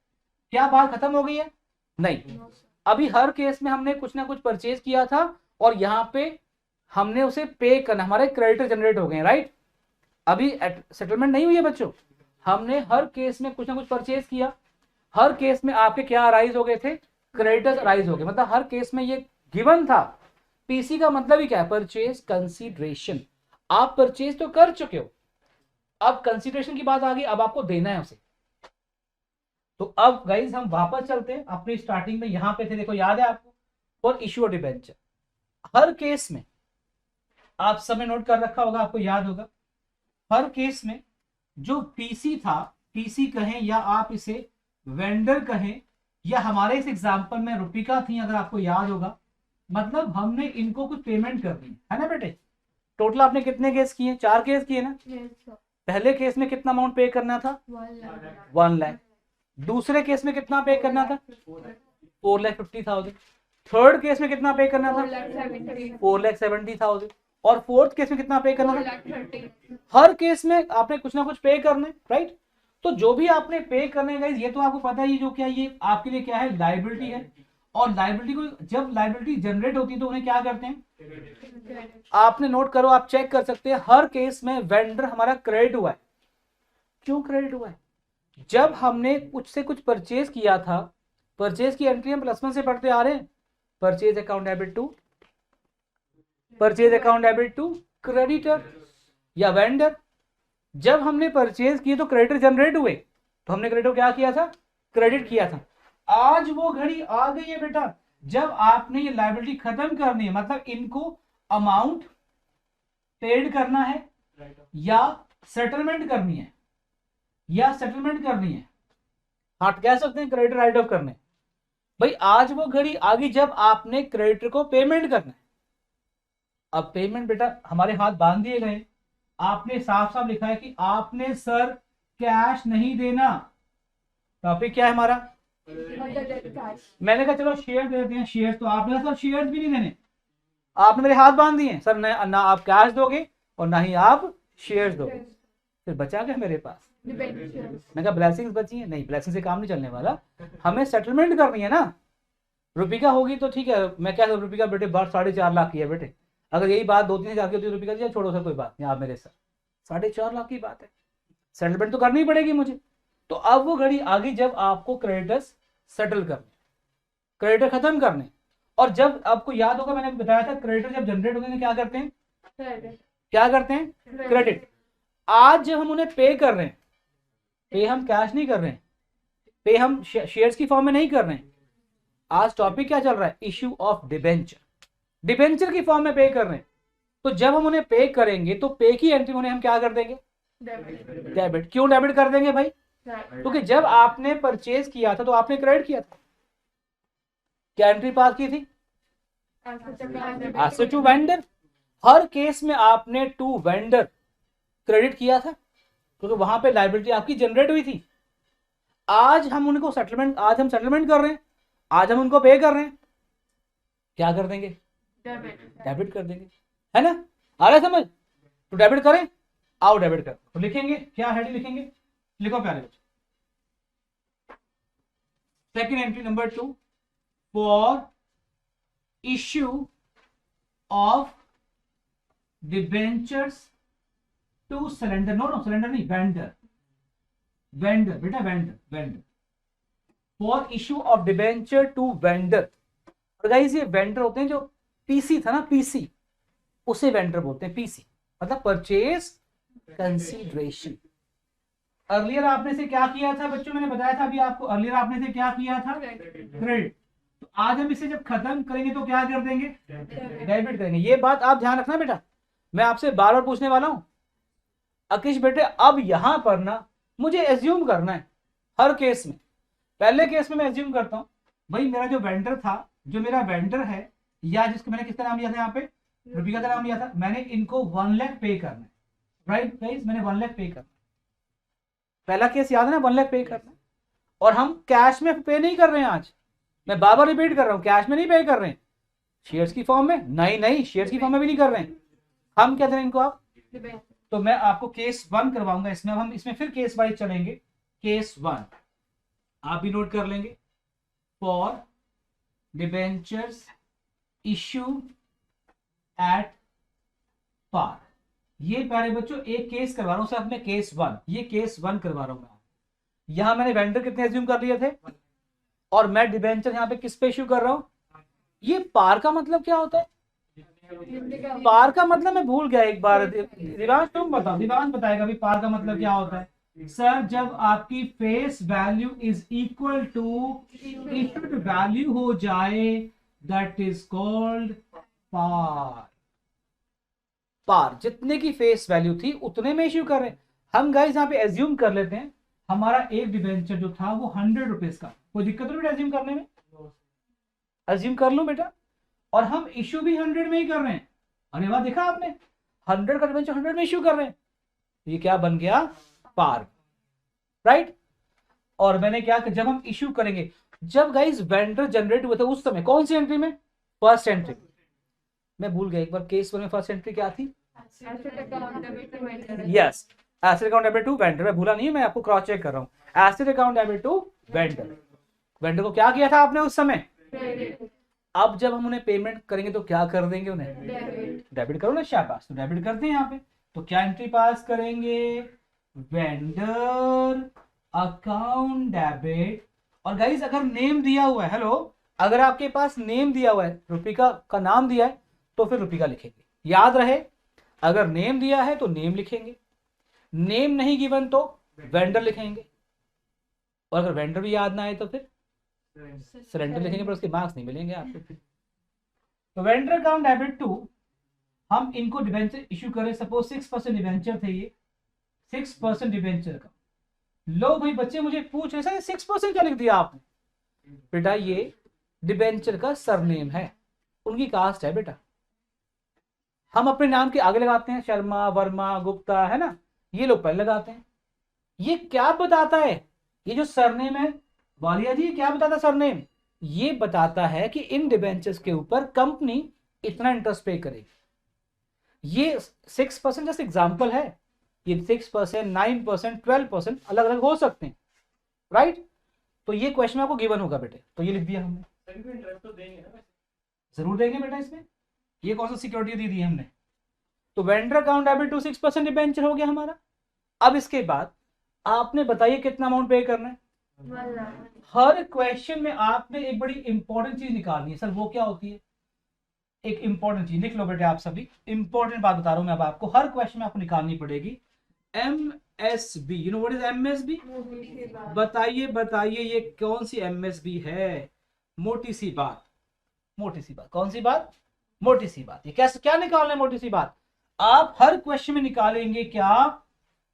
क्या बात खत्म हो गई है, नहीं, अभी हर केस में हमने कुछ ना कुछ परचेज किया था, और यहाँ पे हमने उसे पे करना, हमारे क्रेडिटर जनरेट हो गए, राइट। अभी सेटलमेंट नहीं हुई है बच्चों, हमने हर केस में कुछ ना कुछ परचेज किया, हर केस में आपके क्या राइज हो गए थे, क्रेडिटर्स राइज हो गए, मतलब हर केस में ये गिवन था। पीसी का मतलब ही क्या है, परचेज कंसीडरेशन, आप परचेज तो कर चुके हो, अब कंसीडरेशन की बात आ गई, अब आपको देना है उसे। तो अब गाइज हम वापस चलते हैं अपनी स्टार्टिंग में, यहां पे थे, देखो याद है आपको, for issue debenture, her case में आप सबने नोट कर रखा होगा, आपको याद होगा, हर केस में जो पीसी था, पीसी कहें या आप इसे वेंडर कहें, या हमारे इस एग्जांपल में रुपिका थी अगर आपको याद होगा, मतलब हमने इनको कुछ पेमेंट करनी है ना बेटे। टोटल आपने कितने केस किए, 4 केस किए ना। पहले केस में कितना अमाउंट पे करना था, 1 लाख। दूसरे केस में कितना पे करना था, 4,50,000। थर्ड केस में कितना पे करना था, 4,70,000। और फोर्थ केस में कितना पे करना था, हर केस में आपने कुछ ना कुछ पे करना है, राइट। तो जो भी आपने पे करने गाइस, ये तो आपको पता ही, जो क्या ये आपके लिए क्या है, लायबिलिटी है। और लायबिलिटी को, जब लायबिलिटी जनरेट होती है तो उन्हें क्या करते हैं, आपने नोट करो, आप चेक कर सकते हैं, हर केस में वेंडर हमारा क्रेडिट हुआ है। क्यों क्रेडिट हुआ है, जब हमने कुछ से कुछ परचेज किया था, परचेज की एंट्री हम +1 से पढ़ते आ रहे हैं, purchase account debit to, purchase account debit to creditor या वेंडर। जब हमने परचेज किए तो क्रेडिटर जनरेट हुए, तो हमने क्रेडिटर क्या किया था, क्रेडिट किया था। आज वो घड़ी आ गई है बेटा, जब आपने ये लायबिलिटी खत्म करनी है, मतलब इनको अमाउंट पेड करना है या सेटलमेंट करनी है, या सेटलमेंट करनी है, हाँ कह सकते हैं क्रेडिटर राइट ऑफ करने। भाई आज वो घड़ी आ गई जब आपने क्रेडिटर को पेमेंट करना है। अब पेमेंट बेटा हमारे हाथ बांध दिए गए, आपने साफ साफ लिखा है कि आपने सर कैश नहीं देना। टॉपिक क्या है हमारा? मैंने कहा चलो शेयर दे देते हैं, शेयर। तो आपने सर शेयर भी नहीं देने, आपने मेरे हाथ बांध दिए सर, ना आप कैश दोगे और ना ही आप शेयर्स दोगे, फिर बचा क्या मेरे पास? मैं कहा ब्लेसिंग्स बची है? नहीं, ब्लेसिंग से काम नहीं चलने वाला, हमें सेटलमेंट करनी है ना। रुपिका होगी तो ठीक है, मैं क्या रुपिका बेटे बात 4.5 लाख की है बेटे, अगर यही बात 2-3 हज़ार की होती है रुपिका जी छोड़ो सर कोई बात नहीं, आप मेरे सर 4.5 लाख की बात है, सेटलमेंट तो करनी पड़ेगी मुझे। तो अब वो घड़ी आ गई जब आपको क्रेडिटर्स सेटल करने, क्रेडिटर खत्म करने। और जब आपको याद होगा मैंने बताया था क्रेडिटर जब जनरेट होते हैं क्या करते हैं? क्या करते हैं? क्रेडिट। आज जब हम उन्हें पे कर रहे हैं, पे हम कैश नहीं कर रहे हैं, पे हम शेयर्स की फॉर्म में नहीं कर रहे हैं, आज टॉपिक क्या चल रहा है? इश्यू ऑफ डिबेंचर, डिबेंचर की फॉर्म में पे कर रहे हैं। तो जब हम उन्हें पे करेंगे तो पे की एंट्री उन्हें हम क्या कर देंगे? डेबिट। क्यों डेबिट कर देंगे भाई? क्योंकि जब आपने परचेज किया था तो आपने क्रेडिट किया था, क्या एंट्री पास की थी? Asset to vendor. हर केस में आपने टू वेंडर क्रेडिट किया था क्योंकि वहां पे लायबिलिटी आपकी जनरेट हुई थी। आज हम उनको सेटलमेंट, आज हम सेटलमेंट कर रहे हैं, आज हम उनको पे कर रहे हैं, क्या कर देंगे? डेबिट कर देंगे, है ना? आ रहा है समझ? तो डेबिट करें, आओ डेबिट कर। तो लिखेंगे क्या? हेडिंग लिखेंगे, लिखो प्यारे बच्चे। Second entry number 2, for issue of debentures to cylinder, no cylinder नहीं, वेंडर, वेंडर बेटा, vendor for issue of debenture to vendor. और गाइस ये वेंडर होते हैं, जो पीसी था ना, पीसी, उसे वेंडर बोलते हैं, पीसी मतलब परचेज कंसीडरेशन। अर्लियर आपने से क्या किया था बच्चों? मैंने बताया था अभी आपको, अर्लियर आपने से क्या किया था? क्रेडिट। तो आज हम इसे जब खत्म करेंगे तो क्या कर देंगे? डेबिट करेंगे। ये बात आप ध्यान रखना बेटा, मैं आपसे बार बार पूछने वाला हूं अकीश बेटे, अब यहां पर ना मुझे एज्यूम करना है हर केस में। पहले केस में मैं एज्यूम करता हूं भाई मेरा जो वेंडर था, जो मेरा वेंडर है, या जिसको मैंने किसका नाम लिया था यहाँ पे? रुपिका का नाम लिया था, मैंने इनको 1 लाख पे करना है, राइट गाइस? मैंने 1 लाख पे करना, पहला केस याद है ना, 1 लाख पे करना। और हम कैश में पे नहीं कर रहे हैं आज, मैं बार बार रिपीट कर रहा हूं, कैश में नहीं पे कर रहे हैं, शेयर्स की फॉर्म में नहीं, शेयर्स की फॉर्म में भी नहीं कर रहे हैं, हम क्या करें इनको आप? तो मैं आपको केस 1 करवाऊंगा इसमें, हम इसमें फिर केस वाइज चलेंगे। केस 1 आप भी नोट कर लेंगे, for debentures issue at par. ये प्यारे बच्चों एक केस करवा रहा हूं साथ में, केस 1, ये केस 1 करवा रहा हूं मैं। यहां मैंने वेंडर कितने एज्यूम कर लिए थे, और मैं डिबेंचर यहां पे किस पे इश्यू कर रहा हूं? ये पार का मतलब क्या होता है? पार का मतलब मैं भूल गया एक बार, दिवांश तुम बताओ, दिवांश बताएगा भी पार का मतलब क्या होता है। सर जब आपकी face value is equal to issued value हो जाए, that is called par. Par जितने की फेस वैल्यू थी उतने में इश्यू कर रहे हैं हम। गाइस यहाँ पे एज्यूम कर लेते हैं हमारा एक डिबेंचर जो था वो 100 रुपीज का, कोई दिक्कत नहीं बेटा एज्यूम करने में? एज्यूम कर लो बेटा, और हम इश्यू भी 100 में ही कर रहे हैं। अरे वाह, देखा आपने, 100 का डिबेंचर 100 में इश्यू कर रहे हैं, ये क्या बन गया? पार, राइट? और मैंने क्या, जब हम इश्यू करेंगे, जब गाइस वेंडर जनरेट हुए थे उस समय कौन सी एंट्री में? First entry. मैं भूल गया एक बार, केस 1 में फर्स्ट एंट्री क्या थी? Yes, asset account debit to vendor. मैं भूला नहीं, मैं आपको क्रॉस चेक कर रहा हूं। Asset account debit to vendor, vendor को क्या किया था आपने उस समय? अब जब हम उन्हें पेमेंट करेंगे तो क्या कर देंगे? उन्हें डेबिट करो ना, शाबाश। तो डेबिट करते हैं यहाँ पे, तो क्या एंट्री पास करेंगे? Vendor account debit. और गाइस अगर नेम दिया हुआ है, हेलो, अगर आपके पास नेम दिया हुआ है, रुपिका का नाम दिया है, तो फिर रुपिका लिखेंगे, याद रहे। अगर नेम दिया है तो नेम लिखेंगे, नेम नहीं गिवन तो वेंडर लिखेंगे, और अगर वेंडर भी याद ना आए तो फिर सरेंडर लिखेंगे, पर उसके मार्क्स नहीं मिलेंगे आपको। तो वेंडर अकाउंट डेबिट टू, हम इनको डिबेंचर इश्यू करें, सपोज 6% डिबेंचर थे ये, 6% डिबेंचर का। लो भाई बच्चे मुझे पूछ रहे सर 6% क्या लिख दिया आपने? बेटा ये डिबेंचर का सरनेम है, उनकी कास्ट है बेटा, हम अपने नाम के आगे लगाते हैं शर्मा, वर्मा, गुप्ता, है ना, ये लोग पहले लगाते हैं। ये क्या बताता है, ये जो सरनेम है वालिया जी, क्या बताता है सरनेम, ये बताता है कि इन डिबेंचर्स के ऊपर कंपनी इतना इंटरेस्ट पे करेगी। ये 6% जस्ट एग्जाम्पल है, ये 6%, 9%, 12% अलग अलग हो सकते हैं, राइट। तो ये क्वेश्चन आपको गिवन होगा बेटे, तो ये लिख दिया हमने। तो देंगे ना, जरूर देंगे बेटा, इसमें ये कौन सा सिक्योरिटी दी थी हमने। तो vendor account debit to 6% debenture हो गया हमारा। अब इसके बाद आपने बताइए कितना अमाउंट पे करना है। हर क्वेश्चन में आपने एक बड़ी इंपॉर्टेंट चीज निकालनी है। सर वो क्या होती है, एक इंपॉर्टेंट चीज लिख लो बेटे आप सभी, इंपॉर्टेंट बात बता रहा हूं मैं अब आपको, हर क्वेश्चन में आपको निकालनी पड़ेगी MSB. You know what is MSB, बताइए बताइए ये कौन सी एमएसबी है। मोटी सी बात, मोटी सी बात, कौन सी बात, मोटी सी बात। ये कैसे, क्या निकालना है मोटी सी बात, आप हर क्वेश्चन में निकालेंगे क्या,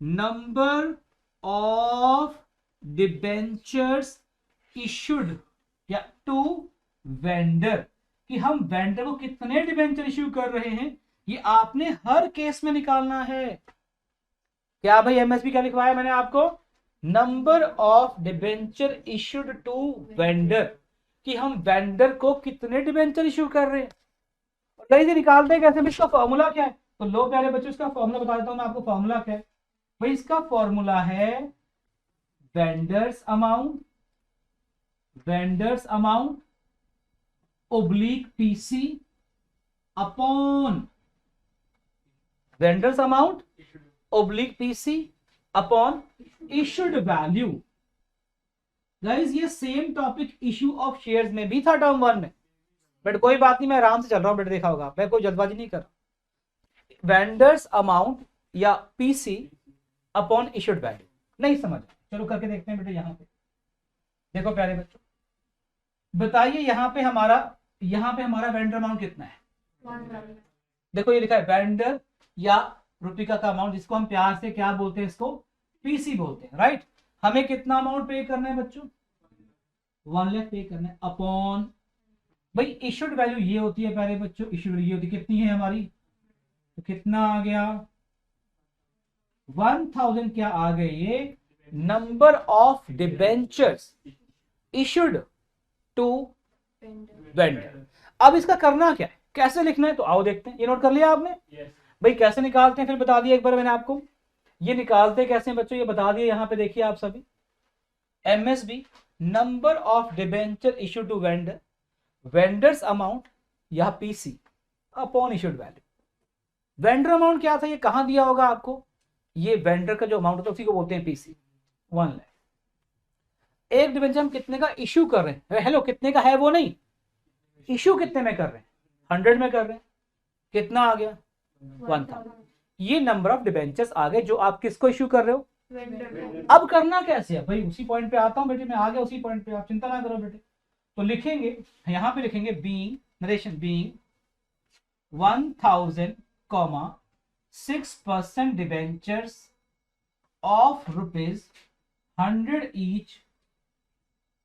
नंबर ऑफ डिबेंचर्स इशूड या टू वेंडर, कि हम वेंडर को कितने डिबेंचर इश्यू कर रहे हैं, ये आपने हर केस में निकालना है। क्या भाई एमएसबी क्या लिखवाया मैंने आपको, number of debenture issued to vendor, कि हम वेंडर को कितने डिबेंचर इश्यू कर रहे हैं। कैसे निकालते हैं, कैसे, इसका फॉर्मूला क्या है। तो लो प्यारे बच्चों, इसका फॉर्मूला बता देता हूं मैं आपको, फॉर्मूला क्या है भाई, इसका फॉर्मूला है vendors amount, vendors amount oblique PC upon vendors amount oblique PC upon issued value. Guys ये same topic issue of shares में भी था टर्म 1 में, बट कोई बात नहीं, मैं आराम से चल रहा हूं बेटा, देखा होगा मैं कोई जल्दबाजी नहीं कर रहा। वेंडर्स अमाउंट या पीसी अपॉन इश्यूड वैल्यू, नहीं समझ, चलो करके देखते हैं बेटे। यहां पे देखो प्यारे बच्चों, बताइए यहां पे हमारा वेंडर अमाउंट कितना है। देखो ये लिखा है वेंडर या रुपिका का अमाउंट, जिसको हम प्यार से क्या बोलते हैं, इसको पीसी बोलते हैं, राइट। हमें कितना अमाउंट पे करना है बच्चों, 1 लाख पे करना है, अपॉन भाई इश्यूड वैल्यू ये होती है प्यारे बच्चों, इश्यूड वैल्यू ये होती है, कितनी है हमारी, तो कितना आ गया 1000, क्या आ गए ये, number of debentures issued to vendor. अब इसका करना क्या है, कैसे लिखना है, तो आओ देखते हैं। ये नोट कर लिया आपने, भाई कैसे निकालते हैं, फिर बता दिया एक बार मैंने आपको, ये निकालते कैसे बच्चों, ये बता दिया। यहां पे देखिए आप सभी, MSB number of debenture issue to vendor, vendors amount या PC upon issued value. Vendor amount क्या था, ये कहां दिया होगा आपको, ये वेंडर का जो अमाउंट होता है उसी को बोलते हैं पीसी, 1 लाख। एक डिबेंचर हम कितने का इश्यू कर रहे हैं, हेलो कितने का है वो नहीं, इश्यू कितने में कर रहे हैं, 100 में कर रहे हैं, कितना आ गया 1000। ये नंबर ऑफ डिबेंचर्स आ गए जो आप किसको इश्यू कर रहे हो, अब करना कैसे है भाई, उसी पॉइंट पे आता हूं बेटे, मैं आ गया उसी पॉइंट पे, आप चिंता ना करो बेटे। तो लिखेंगे यहां पे, लिखेंगे being narration being 1000, 6% debentures of ₹100 each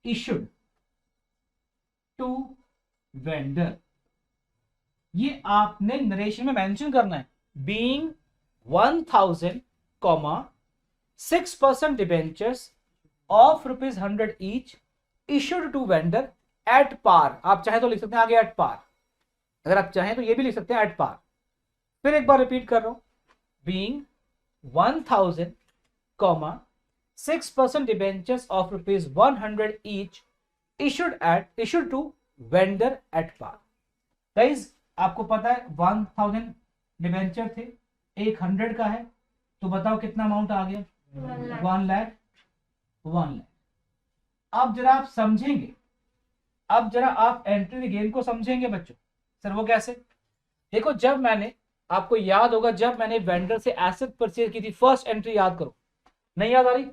issued to vendor. ये आपने नरेशन में मेंशन करना है, being 1000, 6% debentures of ₹100 each issued to vendor at par. आप चाहे तो लिख सकते हैं आगे एट पार, अगर आप चाहें तो ये भी लिख सकते हैं एट पार। फिर एक बार रिपीट कर रहा हूं, being 1000, 6% debentures of ₹100 each issued to vendor at par. Guys आपको पता है 1000 डिबेंचर थे, एक 100 का है, तो बताओ कितना अमाउंट आ गया, 1 लाख, 1 लाख। अब जरा आप समझेंगे, अब जरा आप एंट्री गेम को समझेंगे बच्चों। सर वो कैसे, देखो जब मैंने, आपको याद होगा जब मैंने वेंडर से एसेट परचेज की थी, फर्स्ट एंट्री याद करो, नहीं याद आ रही,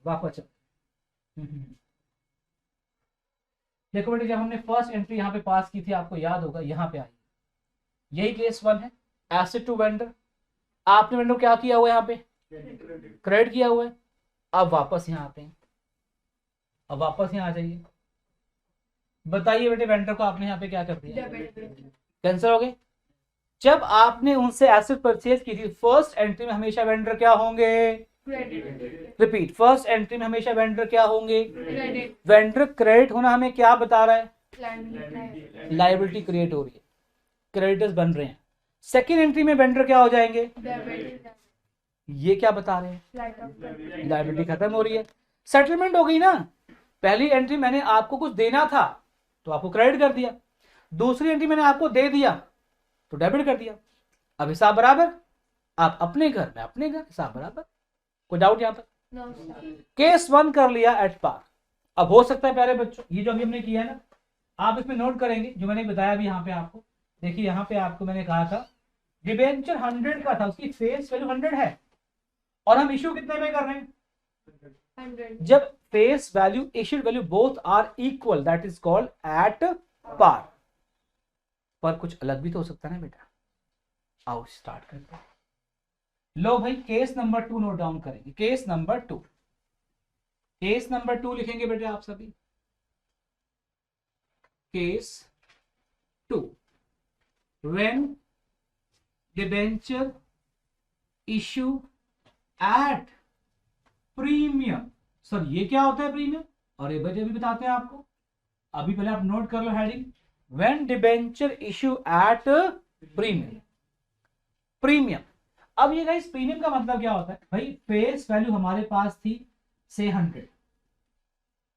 वापस देखो बेटे, जब हमने फर्स्ट एंट्री यहाँ पे पास की थी, आपको याद होगा यहाँ पे आई, यही केस 1 है, एसेट टू वेंडर। आपने वेंडर क्या किया हुआ है, यहाँ पे क्रेडिट किया हुआ है। अब वापस यहाँ आते हैं, अब वापस यहाँ आ जाइए, बताइए बेटे वेंडर को आपने यहाँ पे क्या कर दिया, कैंसिल हो गए। जब आपने उनसे एसेट परचेज की थी, फर्स्ट एंट्री में हमेशा वेंडर क्या होंगे? रिपीट, फर्स्ट एंट्री में हमेशा वेंडर क्या होंगे? वेंडर क्रेडिट होना हमें क्या बता रहा है? लायबिलिटी क्रिएट हो रही है, क्रेडिटर्स बन रहे हैं। सेकेंड एंट्री में वेंडर क्या हो जाएंगे? ये क्या बता रहे हैं? लायबिलिटी खत्म हो रही है, सेटलमेंट हो गई ना। पहली एंट्री मैंने आपको कुछ देना था तो आपको क्रेडिट कर दिया, दूसरी एंट्री मैंने आपको दे दिया तो डेबिट कर दिया। अब हिसाब बराबर, आप अपने घर में अपने घर, हिसाब बराबर। कोई डाउट यहां पर? केस 1 कर लिया एट पार। अब हो सकता है प्यारे बच्चों, ये जो अभी हमने किया है ना, आप इसमें नोट करेंगे जो मैंने बताया अभी यहाँ पे आपको। देखिए यहाँ पे आपको मैंने कहा था डिबेंचर 100 का था, उसकी फेस वैल्यू 100 है और हम इश्यू कितने में कर रहे हैं? 100। जब face value issued value both are equal, that is called at par. पर कुछ अलग भी तो हो सकता है ना बेटा। आओ स्टार्ट करते हैं। लो भाई, केस नंबर 2 नोट डाउन करेंगे। केस नंबर 2, केस नंबर 2 लिखेंगे बेटे आप सभी। Case 2, when debenture issue at premium. Sir ये क्या होता है प्रीमियम? और ये बजे भी बताते हैं आपको, अभी पहले आप नोट कर लो heading, when debenture issue at premium. Premium, अब ये गाइस प्रीमियम का मतलब क्या होता है भाई? फेस वैल्यू हमारे पास थी से 100,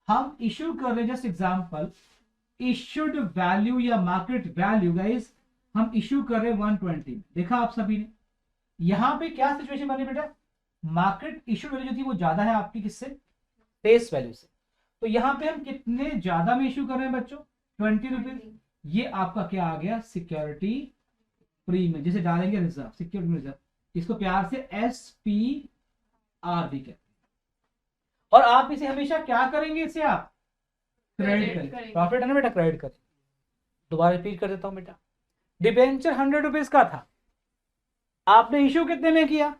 हम इश्यू कर रहे हैं, जस्ट एग्जांपल इश्यूड वैल्यू या मार्केट वैल्यू गाइस हम इश्यू कर रहे हैं 120। देखा आप सभी ने यहां पे क्या सिचुएशन बनी बेटा? मार्केट इश्यू वैल्यू जो थी वो ज्यादा है आपकी किससे? फेस वैल्यू से। तो यहाँ पे हम कितने ज्यादा में इश्यू कर रहे हैं बच्चों? 20 रुपीज। ये आपका क्या आ गया? सिक्योरिटी प्रीमियम, जिसे डालेंगे रिजर्व, सिक्योरिटी रिजर्व। इसको प्यार से SPR भी कहते हैं। और आप इसे हमेशा क्या करेंगे? इसे आप क्रेडिट करेंगे। प्रॉफिट है ना बेटा, क्रेडिट करें। दोबारा रिपीट कर देता हूं बेटा, डिबेंचर 100 रुपीज का था, आपने इश्यू कितने में किया?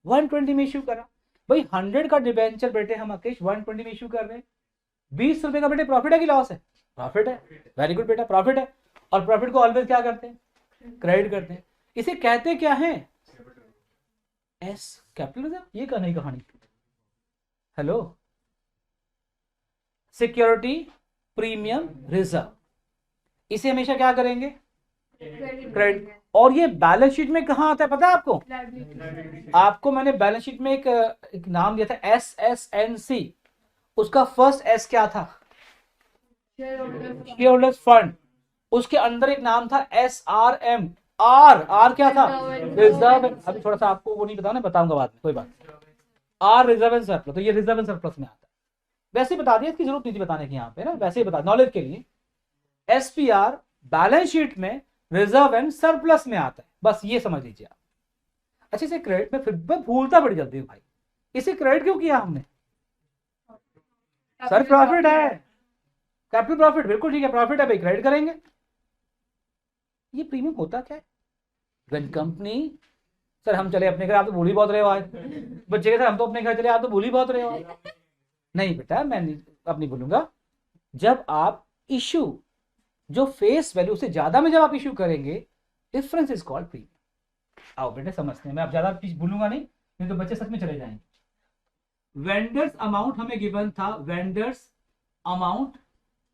120 में इश्यू करा। भाई 100 का डिबेंचर बेटे हम अकेश 120 में इश्यू कर रहे हैं, 20 रुपए का बेटे प्रॉफिट है कि लॉस है? प्रॉफिट है। वेरी गुड बेटा, प्रॉफिट है। और प्रॉफिट को ऑलवेज क्या करते हैं? क्रेडिट करते हैं। इसे कहते क्या है? S capital reserve. ये कहने की कहानी। हेलो, सिक्योरिटी प्रीमियम रिजर्व, इसे हमेशा क्या करेंगे? क्रेडिट। और ये बैलेंस शीट में कहां आता है पता है आपको? आपको मैंने बैलेंस शीट में एक नाम दिया था SSNC, उसका फर्स्ट S क्या था? Share holders fund. उसके अंदर एक नाम था SRM, R क्या था? रिजर्व। अभी थोड़ा सा आपको वो नहीं बताना, बताऊंगा बाद में, कोई बात। R रिजर्व एंड सरप्लस, तो ये रिजर्व एंड सरप्लस में आता है। वैसे बता दिया, इसकी जरूरत नहीं थी बताने की यहाँ पे ना, वैसे ही बता नॉलेज के लिए। SPR बैलेंस शीट में रिजर्व एंड सरप्लस में आता है, बस ये समझ लीजिए आप। अच्छा, इसे क्रेडिट में फिर भूलता बड़ी जल्दी भाई, इसे क्रेडिट क्यों किया हमने? सर प्रॉफिट है, कैपिटल प्रॉफिट, बिल्कुल ठीक है, प्रॉफिट है भाई, क्रेडिट करेंगे। ये प्रीमियम होता क्या है? व्हेन कंपनी, सर हम चले अपने घर, आप तो भूल ही बहुत रहे हो आज। बच्चे के सर हम तो अपने घर चले, आप तो भूल ही बहुत रहे हो। नहीं बेटा, मैं नहीं, अब नहीं भूलूंगा। जब आप इश्यू जो फेस वैल्यू से ज्यादा में जब आप इश्यू करेंगे, डिफरेंस इज कॉल्ड प्रीमियम। आओ बेटे समझते हैं, मैं अब ज्यादा भूलूंगा नहीं तो बच्चे सच में चले जाएंगे। वेंडर्स अमाउंट हमें गिवन था, वेंडर्स अमाउंट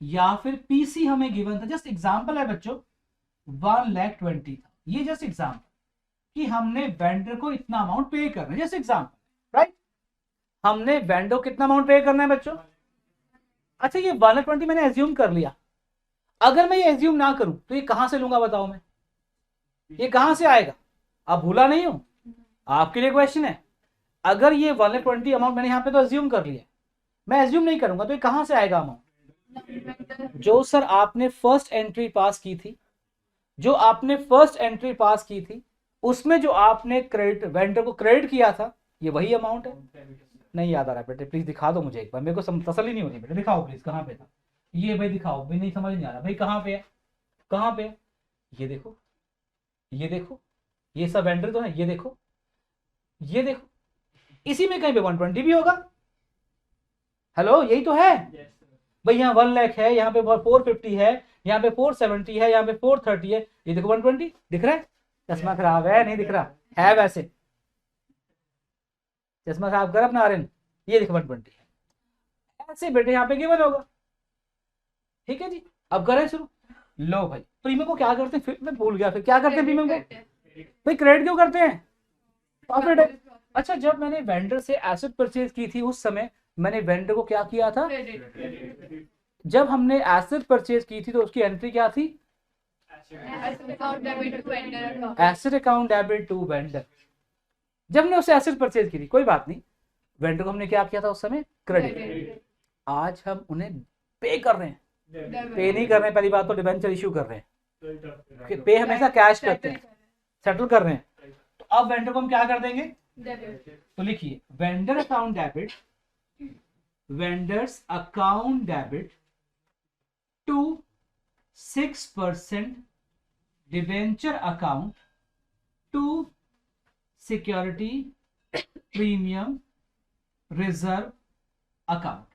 या फिर पीसी हमें गिवन था। जस्ट एग्जांपल है बच्चों, 1,20,000 था। ये जस्ट एग्जांपल कि हमने वेंडर को इतना अमाउंट पे करना है, जस्ट एग्जांपल, राइट? हमने वेंडर को कितना अमाउंट पे करना है बच्चों? अच्छा, ये 1,20,000 मैंने एज्यूम कर लिया। अगर मैं ये एज्यूम ना करूं तो ये कहां से लूंगा बताओ? मैं ये कहां से आएगा? आप भूला नहीं हो, आपके लिए क्वेश्चन है। अगर ये 1,20,000 अमाउंट मैंने यहां पे तो एज्यूम कर लिया, मैं एज्यूम नहीं करूंगा तो ये कहां से आएगा अमाउंट? जो सर आपने फर्स्ट एंट्री पास की थी, जो आपने फर्स्ट एंट्री पास की थी, उसमें जो आपने क्रेडिट वेंडर को क्रेडिट किया था, ये वही अमाउंट है। नहीं याद आ रहा बेटे, प्लीज दिखा दो मुझे एक बार, मेरे को तसल्ली नहीं हो रही बेटे, दिखाओ प्लीज कहां पे था ये भाई, दिखाओ भाई, नहीं समझ नहीं आ रहा भाई, कहां पे है, कहां पे है? ये देखो, ये देखो, ये सब वेंडर तो है, ये देखो, ये देखो, इसी में कहीं पे 120 भी होगा। हेलो, यही तो है। भाई यहाँ 1 लाख है, यहाँ पे 450 है, यहाँ पे 470 है, यहाँ पे 430 है, ये देखो 120 दिख रहा है। चश्मा खराब है, नहीं दिख रहा है, वैसे चश्मा खराब कर अपना आर्यन, ये देखो 120 है, ऐसे बेटे यहाँ पे गिवन होगा। ठीक है जी, अब करें शुरू। लो भाई प्रीमियम को क्या करते हैं, फिर मैं भूल गया, फिर क्या करते हैं प्रीमियम को भाई, क्रेडिट क्यों करते हैं, प्रॉफिट है। अच्छा, जब मैंने वेंडर से एसेट परचेज की थी उस समय मैंने वेंडर को क्या किया था, जब हमने एसेट परचेज की थी तो उसकी एंट्री क्या थी, asset account debit to vendor. जब हमने उससे एसेट परचेज की थी, कोई बात नहीं, वेंडर को हमने क्या किया था उस समय, क्रेडिट। आज हम उन्हें पे कर रहे हैं, पे नहीं कर रहे हैं, पहली बात तो डिबेंचर इशू कर रहे हैं, पे हमेशा कैश करते हैं, सेटल कर रहे हैं। तो अब वेंडर को हम क्या कर देंगे, तो लिखिए vendor account debit, vendors account debit to 6% debenture account to security premium reserve account.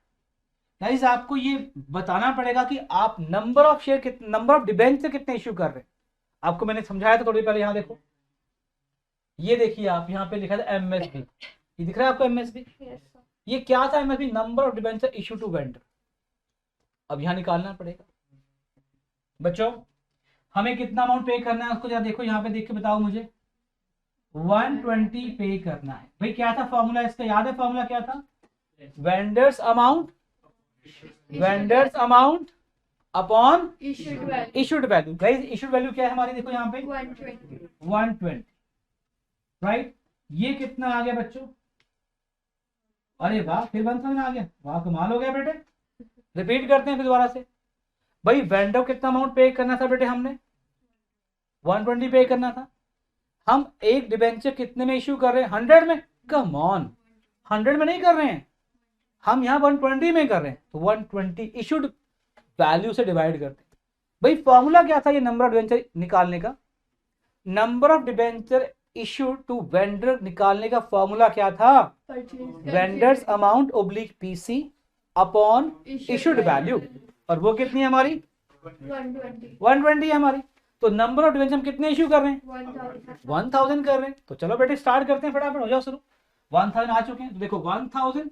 Guys आपको ये बताना पड़ेगा कि आप number of share, number of debenture कितने इश्यू कर रहे हैं। आपको मैंने समझाया था थोड़ी पहले, यहां देखो, ये देखिए आप यहाँ पे लिखा था एमएसबी, ये दिख रहा है आपको एमएसबी, ये क्या था MSB, number of debenture issue to vendor. अब यहाँ निकालना पड़ेगा बच्चों, हमें कितना अमाउंट पे करना है उसको जरा देखो, यहाँ पे देख के बताओ मुझे, 120 पे करना है। भाई क्या था फॉर्मूला इसका, याद है फॉर्मूला क्या था, vendors amount, vendors amount upon issued value. Guys issued value क्या है हमारी, देखो यहाँ पे 120, राइट। ये कितना आ गया बच्चों, अरे वाह, फिर 1000 आ गया, वाह कमाल हो गया बेटे। रिपीट करते हैं फिर दोबारा से। भाई वेंडर कितना अमाउंट पे करना था बेटे, हमने 120 पे करना था। हम एक डिबेंचर कितने में इश्यू कर रहे हैं, 100 में, कम ऑन, 100 में नहीं कर रहे हैं हम, यहाँ 120 में कर रहे हैं, तो 120 इशूड वैल्यू से डिवाइड करते हैं। भाई फॉर्मूला क्या था ये नंबर ऑफ डिबेंचर निकालने का, number of debenture issued to vendor निकालने का फॉर्मूला क्या था, vendors amount oblique PC upon issued value, और वो कितनी है हमारी 120 है हमारी। तो नंबर ऑफ डिबेंचर हम कितने इशू कर रहे हैं, 1000 कर रहे हैं। तो चलो बेटे स्टार्ट करते हैं, फटाफट हो जाओ शुरू। 1000 आ चुके हैं, तो देखो 1000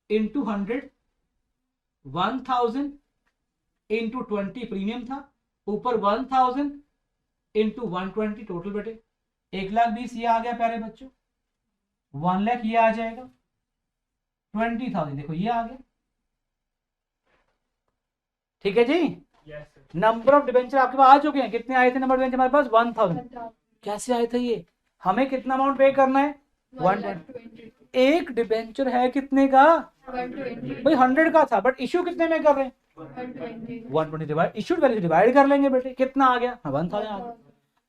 इंटू 100, 1000 इंटू 20 प्रीमियम था, ऊपर 1000 इंटू 120 टोटल बेटे 1,20,000 ये आ गया प्यारे बच्चों, 1 लाख ये आ जाएगा, 20,000 देखो ये आ गया। ठीक है जी, नंबर ऑफ डिबेंचर आपके पास आ चुके हैं, कितने आए थे नंबर ऑफ डिबेंचर हमारे पास 1000। कैसे आए थे ये, हमें कितना अमाउंट पे करना है 120। एक डिबेंचर है कितने का, भाई 100 का था, बट इश्यू कितने में कर रहे हैं 120 डिवाइड, इश्यूड वैल्यू डिवाइड कर लेंगे बेटे, कितना आ गया 1000 आ गया।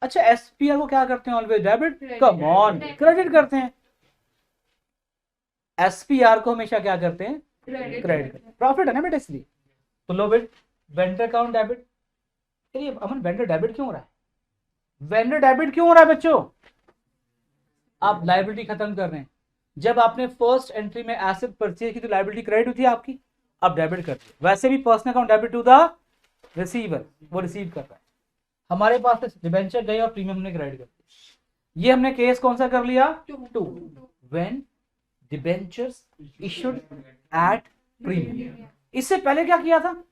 अच्छा एसपीआर को क्या करते हैं, always debit, come on credit करते हैं। एसपीआर को हमेशा क्या करते हैं, क्रेडिट, प्रॉफिट है ना बेटे इसलिए। तो लो बेट वेंडर अकाउंट डेबिट, अमन वेंडर डेबिट क्यों हो रहा है, वेंडर डेबिट क्यों हो रहा है बच्चों, आप लायबिलिटी खत्म कर रहे हैं। जब आपने फर्स्ट एंट्री में एसेट परचेज की तो लायबिलिटी क्रेडिट हुई थी आपकी, अब डेबिट करते हैं। वैसे भी personal account debit to the receiver, वो रिसीव कर रहा है। हमारे पास डिबेंचर गए और प्रीमियम हमने क्रेडिट कर दिया। ये हमने केस कौन सा कर लिया, 2 when debentures issued at premium. इससे पहले क्या किया था,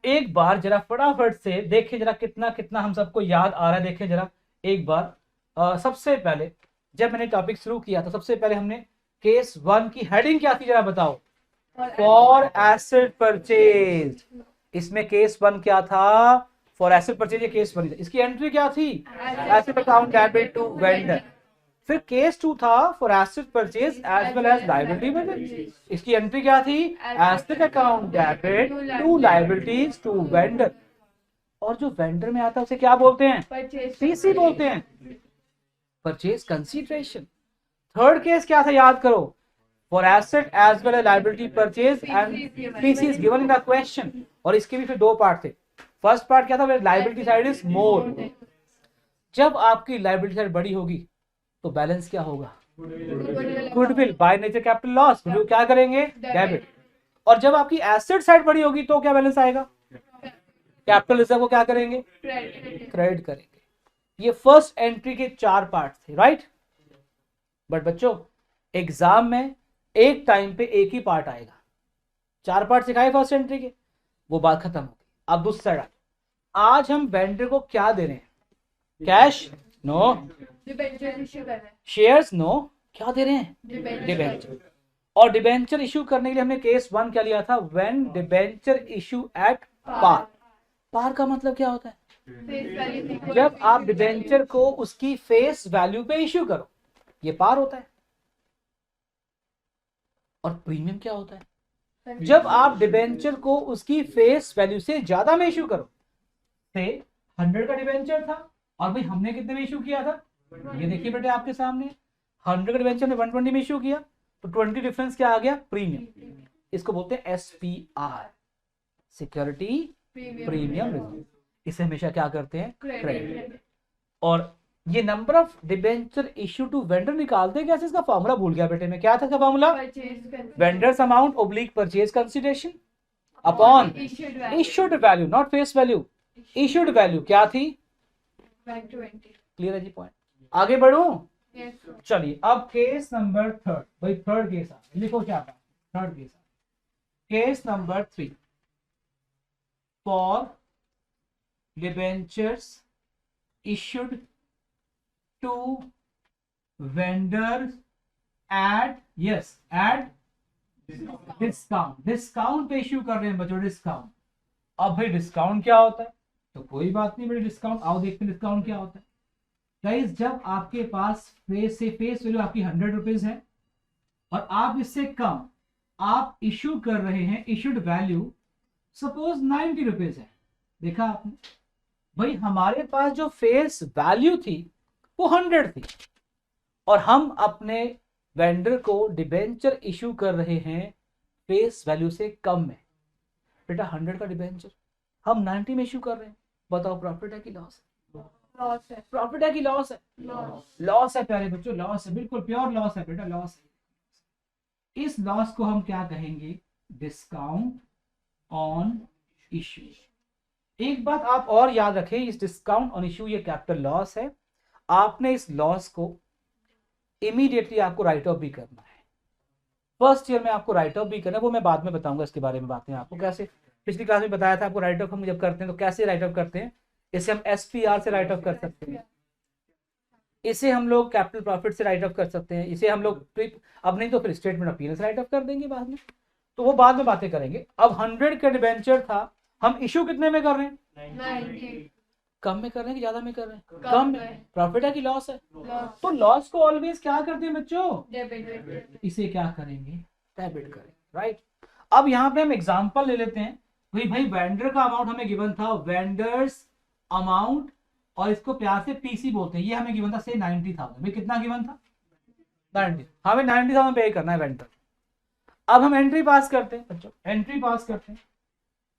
एक बार जरा फटाफट से देखें जरा कितना कितना हम सबको याद आ रहा है, देखें जरा एक बार। सबसे पहले जब मैंने टॉपिक शुरू किया था, सबसे पहले हमने केस 1 की हेडिंग क्या थी जरा बताओ, फॉर एसेट परचेज। इसमें केस 1 क्या था, फॉर एसेट परचेज, ये केस 1 था। इसकी एंट्री क्या थी, asset account debit to vendor. फिर केस 2 था for asset purchase as well as liability vendor, इसकी एंट्री क्या थी, asset account debit to liabilities to vendor. और जो वेंडर में आता है उसे क्या बोलते हैं, पीसी बोलते हैं, परचेज कंसीडरेशन। थर्ड केस क्या था याद करो, for asset as well as liability purchase and PC is given in the question. और इसके भी फिर 2 पार्ट थे। फर्स्ट पार्ट क्या था, लायबिलिटी साइड इज मोर। जब आपकी लायबिलिटी साइड बड़ी होगी तो बैलेंस क्या होगा, goodwill, by nature capital loss, क्या करेंगे, डेबिट। और जब आपकी एसेट साइड बड़ी होगी तो क्या बैलेंस आएगा, कैपिटल रिजर्व को क्या करेंगे, क्रेडिट करेंगे। ये फर्स्ट एंट्री के 4 पार्ट थे, राइट। बट बच्चों एग्जाम में एक टाइम पे एक ही पार्ट आएगा, 4 पार्ट सिखाए फर्स्ट एंट्री के, वो बात खत्म हो गई। अब दूसरी साइड आज हम वेंडर को क्या दे रहे हैं, कैश नो, शेयर्स नो, क्या दे रहे हैं, डिबेंचर। और डिबेंचर इश्यू करने के लिए हमने केस 1 क्या लिया था, when debenture issue at par. Par का मतलब क्या होता है, जब आप डिबेंचर को उसकी फेस वैल्यू पे इश्यू करो, ये पार होता है। और प्रीमियम क्या होता है, जब आप डिबेंचर को उसकी फेस वैल्यू से ज्यादा में इश्यू करो। से 100 का डिबेंचर था और भाई हमने कितने में इश्यू किया था, ये देखिए बेटे आपके सामने 100 का डिबेंचर ने 120 में इश्यू किया, तो 20 डिफरेंस क्या आ गया, प्रीमियम। इसको बोलते हैं SPR, सिक्योरिटी प्रीमियम रिजर्व। इसे हमेशा क्या करते हैं, क्रेडिट। और ये number of debenture issue to vendor निकालते हैं कैसे, इसका फॉर्मूला भूल गया बेटे मैं, क्या था इसका formula, vendors amount oblique purchase consideration upon issued value, not face value, issued value क्या थी 120। क्लियर है जी पॉइंट। आगे बढ़ू, चलिए अब केस नंबर 3, भाई थर्ड केस आ, लिखो क्या था, third case, case number 3 for debentures issued to vendors at, yes, at discount पे इश्यू कर रहे हैं बच्चों, डिस्काउंट। अब भाई डिस्काउंट क्या होता है, तो कोई बात नहीं बेटे, डिस्काउंट आओ देखते हैं डिस्काउंट क्या होता है। गाइस जब आपके पास फेस वैल्यू आपकी 100 रुपीज है और आप इससे कम आप इश्यू कर रहे हैं, इश्यूड वैल्यू सपोज 90 रुपीज है, देखा आपने, भाई हमारे पास जो फेस वैल्यू थी वो 100 थी और हम अपने वेंडर को डिबेंचर इशू कर रहे हैं फेस वैल्यू से कम में। बेटा 100 का डिबेंचर हम 90 में इशू कर रहे हैं, बताओ प्रॉफिट है कि लॉस है, लॉस है, प्रॉफिट है कि लॉस है, लॉस है प्यारे बच्चों, लॉस है, बिल्कुल प्योर लॉस है बेटा, लॉस है। इस लॉस को हम क्या कहेंगे, डिस्काउंट ऑन इश्यू। एक बात आप और याद रखें, इस डिस्काउंट ऑन इश्यू ये कैपिटल लॉस है, आपने इस लॉस को इमीडिएटली आपको राइट ऑफ भी करना है, फर्स्ट ईयर में आपको राइट ऑफ भी करना है, वो मैं बाद में बताऊंगा इसके बारे में बातें आपको कैसे, पिछली क्लास में बताया था आपको राइट ऑफ हम जब करते हैं तो कैसे राइट ऑफ करते हैं, इसे हम SPR से राइट ऑफ कर सकते हैं, इसे हम लोग कैपिटल प्रॉफिट से राइट ऑफ कर सकते हैं, इसे हम लोग अब नहीं तो फिर स्टेटमेंट ऑफ पीएल से राइट ऑफ कर देंगे बाद में, तो वो बाद में बातें करेंगे। अब 100 का डिबेंचर था, हम इशू कितने में कर रहे हैं, 90। कम में कर रहे हैं कि ज्यादा में कर रहे हैं, कम में। प्रॉफिट है कि लॉस है, लॉस। तो लॉस को ऑलवेज क्या करते हैं बच्चों, डेबिट। इसे क्या करेंगे, डेबिट करेंगे, राइट। अब यहाँ पे हम एग्जांपल ले लेते हैं, भाई वेंडर का अमाउंट हमें गिवन था, वेंडर्स अमाउंट, और इसको प्यार से पीसी बोलते हैं, ये हमें गिवन था से 90,000, भाई कितना गिवन था 90, हमें 90,000 पे करना है वेंडर। अब हम एंट्री पास करते हैं बच्चों, एंट्री पास करते हैं,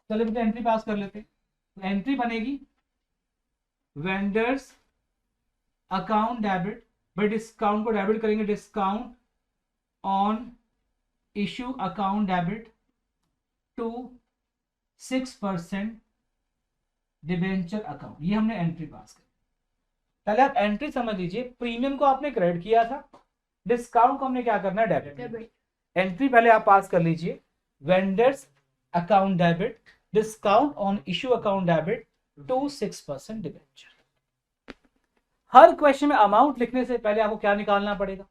चलिए बेटा एंट्री पास कर लेते हैं। एंट्री बनेगी वेंडर्स अकाउंट डेबिट, भाई डिस्काउंट को डेबिट करेंगे, discount on issue account debit to 6% debenture account, ये हमने एंट्री पास करी। पहले आप एंट्री समझ लीजिए, प्रीमियम को आपने क्रेडिट किया था, डिस्काउंट को हमने क्या करना है, डेबिट। एंट्री पहले आप पास कर लीजिए, vendors account debit, discount on issue account debit to 6% debenture. हर क्वेश्चन में अमाउंट लिखने से पहले आपको क्या निकालना पड़ेगा,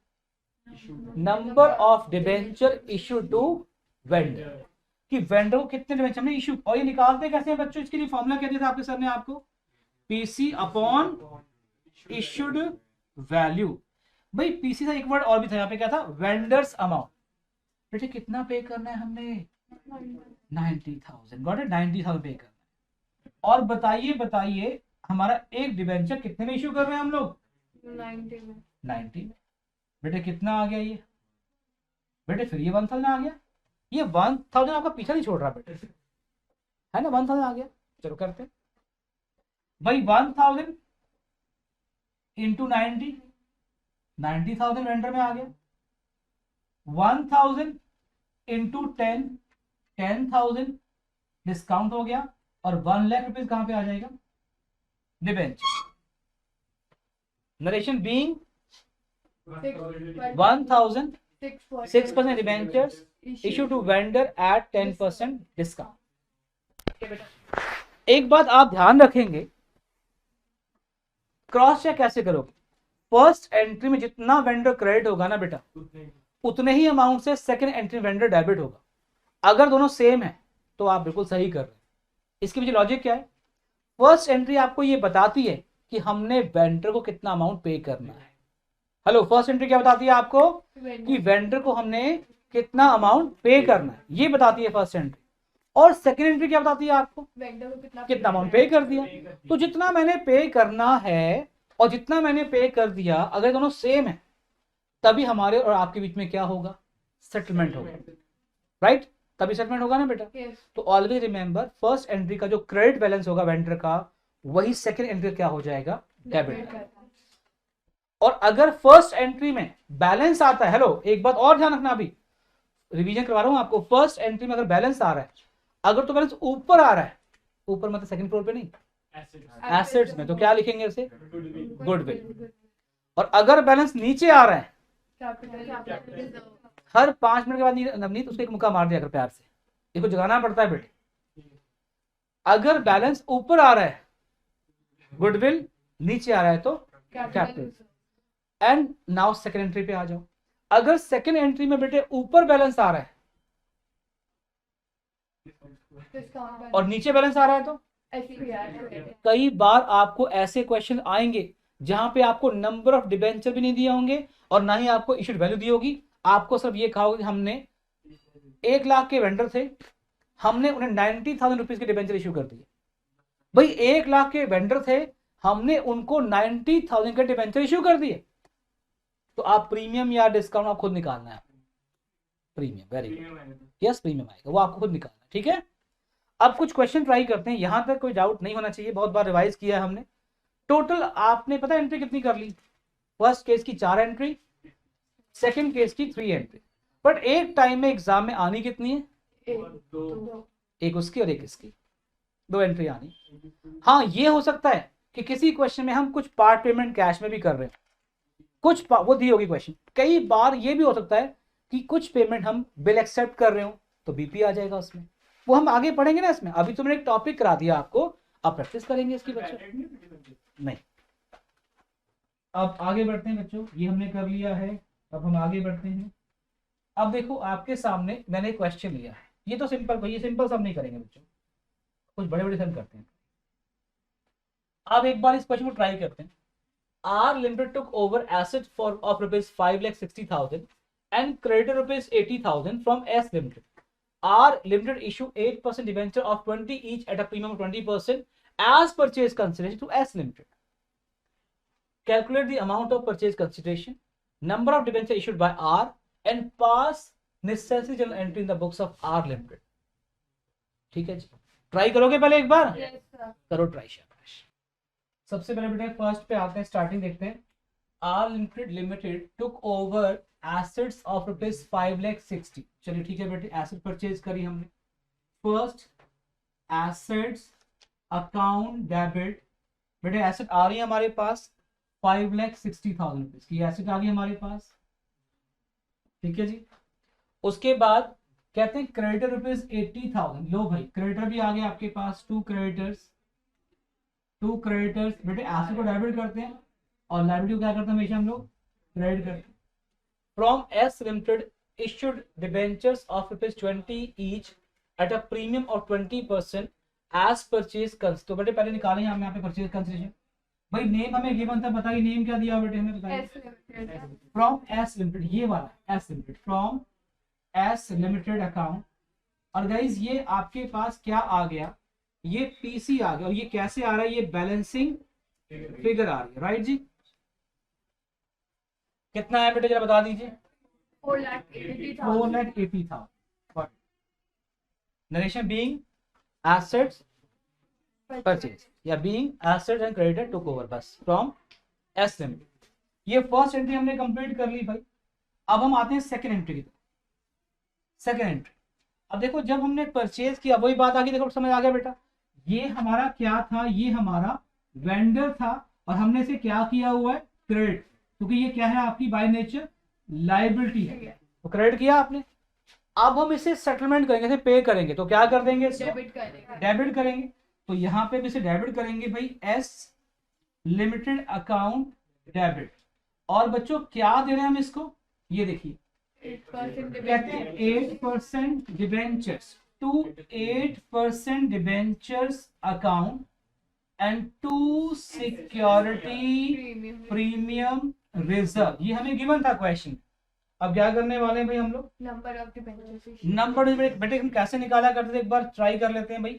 number of debenture issue to vendor, कि वेंडर को कितने डिबेंचर हमने इश्यू, और ये निकालते कैसे हैं बच्चों, इसके लिए फॉर्मूला क्या दिया था आपके सर ने आपको, पीसी अपॉन इश्यूड वैल्यू। भाई पीसी था, एक वर्ड और भी था यहाँ पे, क्या था, वेंडर्स अमाउंट। बेटे कितना पे करना है हमने, 90,000, गॉट इट, 90,000 पे करना है। और बताइए हमारा एक डिबेंचर कितने में इश्यू कर रहे हैं हम लोग, 90 में। 90 में। बेटे कितना आ गया ये, बेटे फिर ये 1000 आ गया, ये 1000 आपका पीछा नहीं छोड़ रहा बेटे, है ना, 1000 आ गया। चलो करते भाई, 1000 इंटू 90,000 वेंडर में आ गया, 1000 इंटू 10 10,000 डिस्काउंट हो गया और 1 लाख रुपीज कहां पे आ जाएगा, debenture. Narration being 1,000 6% debentures issue to vendor at 10% discount. एक बात आप ध्यान रखेंगे, क्रॉस चेक कैसे करोगे, फर्स्ट एंट्री में जितना वेंडर क्रेडिट होगा ना बेटा, उतने ही अमाउंट से सेकंड एंट्री वेंडर डेबिट होगा। अगर दोनों सेम है तो आप बिल्कुल सही कर रहे हैं। इसके पीछे लॉजिक क्या है, फर्स्ट एंट्री आपको ये बताती है कि हमने वेंडर को कितना अमाउंट पे करना है। हेलो, फर्स्ट एंट्री क्या बताती है आपको कि वेंडर को हमने कितना अमाउंट पे करना है, ये बताती है फर्स्ट एंट्री। और सेकंड एंट्री क्या बताती है आपको, वेंडर को कितना अमाउंट पे कर दिया। तो जितना मैंने पे करना है और जितना मैंने पे कर दिया, अगर दोनों सेम है तभी हमारे और आपके बीच में क्या होगा, सेटलमेंट होगा, राइट, तभी सेटलमेंट होगा ना बेटा। तो ऑलवेज रिमेंबर, फर्स्ट एंट्री का जो क्रेडिट बैलेंस होगा वेंडर का, वही सेकंड एंट्री क्या हो जाएगा, डेबिट। और अगर फर्स्ट एंट्री में बैलेंस आता है, हेलो एक बात और ध्यान रखना, अभी रिवीजन करवा रहा हूं आपको, फर्स्ट एंट्री में अगर बैलेंस आ रहा है, अगर तो बैलेंस ऊपर आ रहा है, ऊपर मतलब सेकंड फ्लोर पे नहीं, एसेट्स में, तो क्या लिखेंगे उसे, गुडविल। और अगर बैलेंस नीचे आ रहा है, हर 5 मिनट के बाद नवनीत उसको एक मुक्का मार दिया कर प्यार से, इसको जगाना पड़ता है बेटे। अगर बैलेंस ऊपर आ रहा है गुडविल, नीचे आ रहा है तो capital. And now second entry पे आ जाओ, अगर सेकंड एंट्री में बेटे ऊपर बैलेंस आ रहा है और नीचे बैलेंस आ रहा है तो कई बार आपको ऐसे क्वेश्चन आएंगे जहां पे आपको नंबर ऑफ डिबेंचर भी नहीं दिए होंगे और ना ही आपको इश्यूड वैल्यू दी होगी। आपको सिर्फ ये कहा होगा कि हमने 1 लाख के वेंडर थे, हमने उन्हें 90,000 रुपीज के डिबेंचर इश्यू कर दिए। भाई 1 लाख के वेंडर थे, हमने उनको 90,000 के डिबेंचर इश्यू कर दिए, तो आप प्रीमियम या डिस्काउंट आप खुद निकालना है। Premium, very good, yes premium आएगा, वो आपको खुद निकालना है, ठीक है। अब कुछ क्वेश्चन ट्राई करते हैं, यहां तक कोई डाउट नहीं होना चाहिए, बहुत बार रिवाइज किया है हमने। टोटल आपने पता एंट्री कितनी कर ली, फर्स्ट केस की 4 एंट्री, सेकंड केस की 3 एंट्री, बट एक टाइम में एग्जाम में आनी कितनी है, एक उसकी और एक इसकी, 2 एंट्री आनी। हाँ, ये हो सकता है कि किसी क्वेश्चन में हम कुछ पार्ट पेमेंट कैश में भी कर रहे हैं, कुछ वो दी होगी क्वेश्चन। कई बार ये भी हो सकता है कि कुछ पेमेंट हम बिल एक्सेप्ट कर रहे हो तो बीपी आ जाएगा उसमें, वो हम आगे पढ़ेंगे ना इसमें। अभी तो मैंने एक टॉपिक करा दिया आपको, आप प्रैक्टिस करेंगे इसकी बच्चों। नहीं, अब आगे बढ़ते हैं बच्चों, ये हमने कर लिया है, अब हम आगे बढ़ते हैं। अब देखो आपके सामने मैंने एक क्वेश्चन लिया है, ये तो सिंपल, ये सिंपल सब नहीं करेंगे बच्चों, कुछ बड़े बड़े सम करते हैं। अब एक बार इस क्वेश्चन को ट्राई करते हैं। R Limited took over asset for of rupees 5,60,000 and credited rupees 80,000 from S Limited. R Limited issued 8% debenture of 20 each at a premium of 20% as purchase consideration to S Limited. Calculate the amount of purchase consideration, number of debenture issued by R, and pass necessary journal entry in the books of R Limited. ठीक है जी, ट्राई करोगे पहले एक बार? Yes, sir. करो ट्राई। शाबाश। सबसे पहले बेटा फर्स्ट पे आते हैं, स्टार्टिंग देखते हैं। R Limited took over assets of rupees 5,60,000। चलिए ठीक है बेटे, एसेट परचेज करी हमने। फर्स्ट एसेट्स अकाउंट डेबिट, बेटे एसेट आ रही है हमारे पास 5,60,000 रुपीज की एसेट आ गई हमारे पास, ठीक है जी। उसके बाद कहते हैं क्रेडिटर रुपीज 80,000। लो भाई, क्रेडिटर भी आ गया आपके पास, 2 क्रेडिटर्स बेटे एसेट को डेबिट करते हैं और लायबिलिटी को क्या करते हैं, हमेशा हम लोग क्रेडिट करते हैं। From S limited issued debentures of rupees 20 each at a premium of 20% as purchase cons. तो बेटे पहले निकालें हम यहाँ पे परचेज कंसिडरेशन। भाई नेम हमें गिवन था, बताइए नेम क्या दिया बेटे हमें, बताइए। फ्रॉम एस लिमिटेड, ये वाला S limited, from S limited account. और गाइज ये आपके पास क्या आ गया, ये पीसी आ गया, और ये कैसे आ रहा है, ये बैलेंसिंग फिगर आ रही है, राइट जी। कितना है बेटे जरा बता दीजिए, 4,80,000। नरेशन बीइंग एसेट्स परचेज या being assets and creditor took over, बस फ्रॉम एस लिमिटेड। ये फर्स्ट एंट्री हमने कंप्लीट कर ली भाई। अब हम आते हैं सेकंड एंट्री की। सेकंड एंट्री, अब देखो जब हमने परचेज किया वही बात आ गई, देखो समझ आ गया बेटा, ये हमारा क्या था, ये हमारा वेंडर था और हमने इसे क्या किया हुआ है, क्रेडिट, क्योंकि ये क्या है आपकी बाय नेचर लायबिलिटी है, तो क्रेडिट किया आपने। अब हम इसे सेटलमेंट करेंगे, इसे पे करेंगे, तो क्या कर देंगे, डेबिट करेंगे। डेबिट करेंगे। तो यहाँ पे भी इसे डेबिट करेंगे भाई, एस लिमिटेड अकाउंट डेबिट। और बच्चों क्या दे रहे हैं हम इसको, ये देखिए 8% कहते हैं 8% debentures to 8% debentures account and to security premium reserve, ये हमें गिवन था क्वेश्चन। अब क्या करने वाले हैं भाई हम लोग, नंबर ऑफ डिबेंचर्स, नंबर बेटे हम कैसे निकाला करते थे, एक बार ट्राई कर लेते हैं भाई।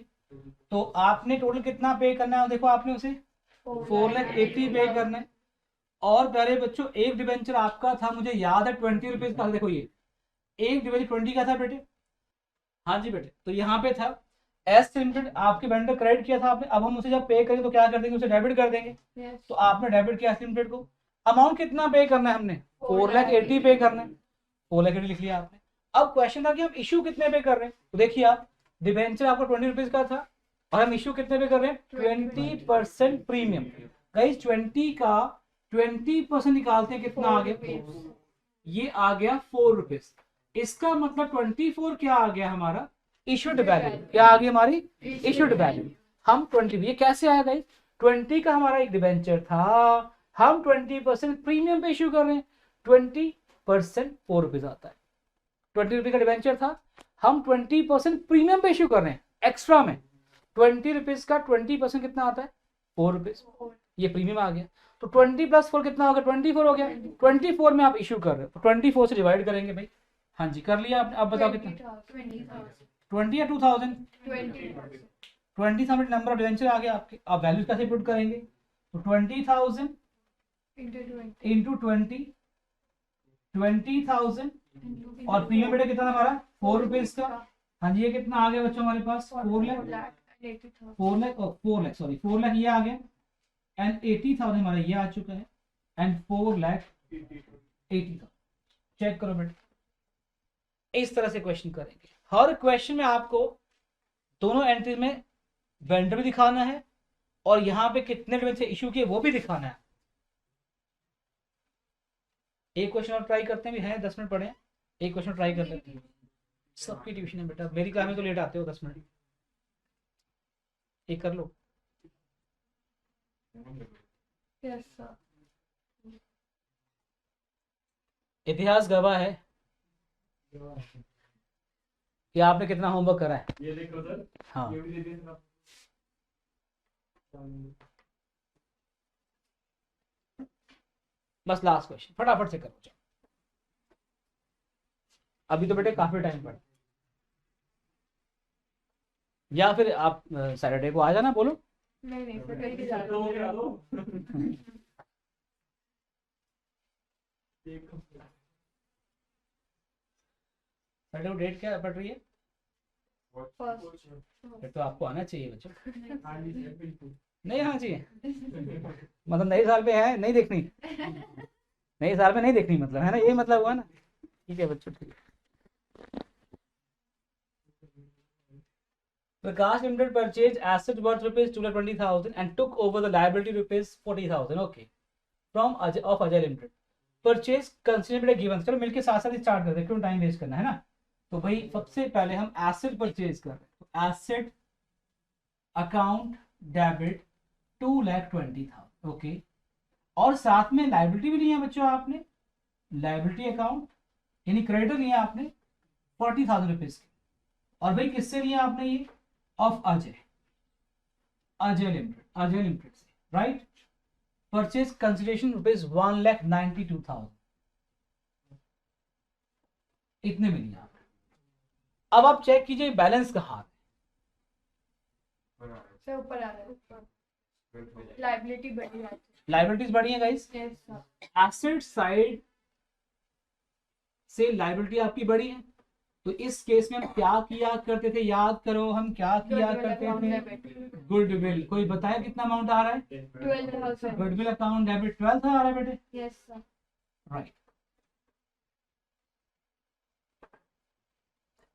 तो आपने टोटल कितना पे करना है, देखो आपने उसे 4,80,000 पे करना है। और प्यारे बच्चों एक डिबेंचर आपका था, मुझे याद है 20 रुपीज का, देखो ये एक डिबेंचर 20 का था बेटे, हाँ जी बेटे। तो यहाँ पे था एस लिमिटेड, आपके वेंडर क्रेडिट किया था आपने, अब हम उसे जब पे करेंगे तो क्या कर देंगे, उसे डेबिट कर देंगे। तो आपने डेबिट किया एस लिमिटेड को, अमाउंट कितना पे करना है हमने, 4,80,000 पे करना है, 4,80,000 लिख लिया आपने। अब क्वेश्चन था कि हम इशू कितने पे कर रहे हैं, तो देखिए आप डिबेंचर आपको 20 रुपीज का था और हम इशू कितने पे कर रहे हैं, 20% प्रीमियम। गाइस 20 का 20% निकालते हैं, कितना आ गया, ये आ गया 4 रुपीज। इसका मतलब 24 क्या आ गया हमारा, इशूड वैल्यू, क्या आ गई हमारी इशूड वैल्यू। हम 20, ये कैसे आया गाइस, 20 का हमारा एक डिबेंचर था, हम 20% प्रीमियम पे इशू कर रहे हैं, 20% 4 रुपीज आता है। 20 रुपीज का डिबेंचर था, हम 20% प्रीमियम पे इशू कर रहे हैं एक्स्ट्रा में, 20 रुपीज का 20% कितना आता है, 4 रुपीज, ये प्रीमियम आ गया। तो 20 + 4 कितना हो गया, 24 हो गया। 24 में आप इशू कर रहे हो, 24 से डिवाइड करेंगे भाई, हाँ जी कर लिया आपने। अब बताओ कितना, 20 या 2000, 20,000 नंबर ऑफ डिवेंचर आ गया आपके। अब वैल्यू कैसे पुट करेंगे, तो 20,000 इंटू 20,000 और प्रीमियम बेटा कितना हमारा 4 रुपीज का, हाँ जी ये कितना आ गया बच्चों हमारे पास, 4 लाख, 4 लाख ये आ गया, एंड 80,000 हमारा ये आ चुका है, एंड 4,80,000। चेक करो बेटा, इस तरह से क्वेश्चन करेंगे। हर क्वेश्चन में आपको दोनों एंट्री में वेंडर भी दिखाना है और यहाँ पे कितने डिबेंचर इशू किए वो भी दिखाना है। एक क्वेश्चन और ट्राई करते हैं, भी है 10 मिनट पड़े हैं, एक क्वेश्चन ट्राई कर लेते हैं। सबकी ट्यूशन है बेटा, मेरी क्लास में तो लेट आते हो 10 मिनट, एक कर लो। Yes sir. इतिहास गवाह है कि आपने कितना होमवर्क करा है, ये देखो सर, हाँ ये भी दे दें आप। बस लास्ट क्वेश्चन फटाफट से करो, अभी तो बेटे काफी टाइम पड़ा, या फिर आप सैटरडे को आ जाना, बोलो। नहीं सर, कल की तो हो गया तो सैटरडे को डेट क्या पड़ रही है, फर्स्ट। फिर तो आपको आना चाहिए बच्चों। हाँ जी सर, बिल्कुल। नहीं आना चाहिए, मतलब नए साल पे है नहीं देखनी, नए साल में नहीं देखनी मतलब, है ना, ये मतलब हुआ ना, ठीक है बच्चों ठीक है। Prakash Limited purchased assets worth rupees 2,20,000 and took over the liability rupees 40,000. Okay, from Ajay Limited. Purchase considered given. चलो मिलके साथ साथ स्टार्ट करते हैं, क्यों टाइम वेस्ट करना है ना। तो भाई सबसे पहले हम एसेट परचेज कर रहे हैं, तो एसेट अकाउंट डेबिट 2,20,000। ओके, और साथ में लाइबिलिटी भी लिया बच्चों आपने, लाइबिलिटी अकाउंट यानी क्रेडिटर लिया आपने 40,000 रुपीज के, और भाई किससे लिया आपने ये, ऑफ अजय लिमिटेड से, राइट। परचेज कंसिडरेशन रुपीज 1,92,000, इतने में लिया आपने। अब आप चेक कीजिए बैलेंस कहाँ है, सर ऊपर आ रहा है, लायबिलिटी बढ़ी है। लाइबिलिटीज बढ़ी है guys, yes sir. Asset side से लाइबिलिटी आपकी बढ़ी है। तो इस केस में हम क्या किया करते थे, याद करो हम क्या किया करते थे, गुडविल। कोई बताया कितना अमाउंट आ रहा है, 12,000। गुडविल अकाउंट डेबिट 12,000 आ रहा है बेटे, यस सर। राइट।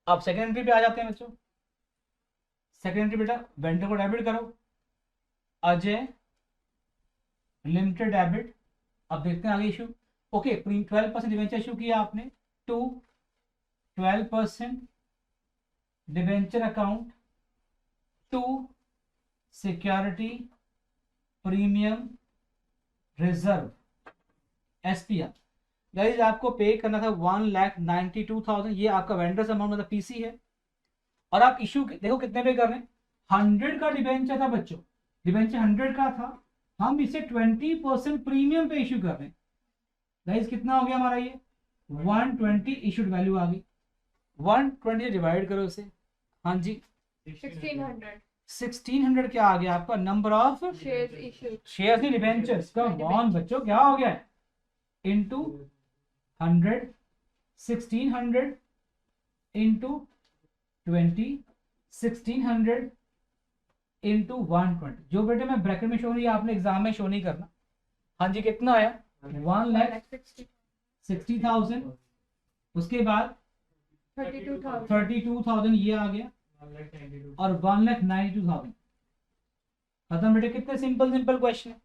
अब सेकेंड एंट्री पे आ जाते हैं बच्चों। सेकेंड एंट्री बेटा वेंडर को डेबिट करो, अजय लिमिटेड डेबिट। अब देखते हैं आगे इशू। ओके 12% डिवेंचर इशू किया आपने to 12% debenture account to security premium reserve SPR. Guys आपको पे करना था 1,92,000, ये आपका वेंडर्स अमाउंट मतलब पीसी है। और आप इशू देखो कितने पे कर रहे हैं, 100 का डिवेंचर था बच्चों, डिवेंचर 100 का था, हम इसे 20% प्रीमियम पे इशू कर रहे हैं। गाइस कितना हो गया हमारा ये 120 इशूड वैल्यू आ गई। 120 से डिवाइड करो इसे, हाँ जी 1600 1600 क्या आ गया आपका number of shares issued. Shares नहीं डिवेंचर्स का वन बच्चों क्या हो गया इनटू 100 1600 इनटू 20 1600 इनटू 120। जो बेटे मैं ब्रैकेट में शो नहीं आपने एग्जाम में शो नहीं करना। हाँ जी कितना आया 1,60,000। उसके बाद 32,000 ये आ गया और 1,92,000 खत्म बेटे। कितने सिंपल सिंपल क्वेश्चन है।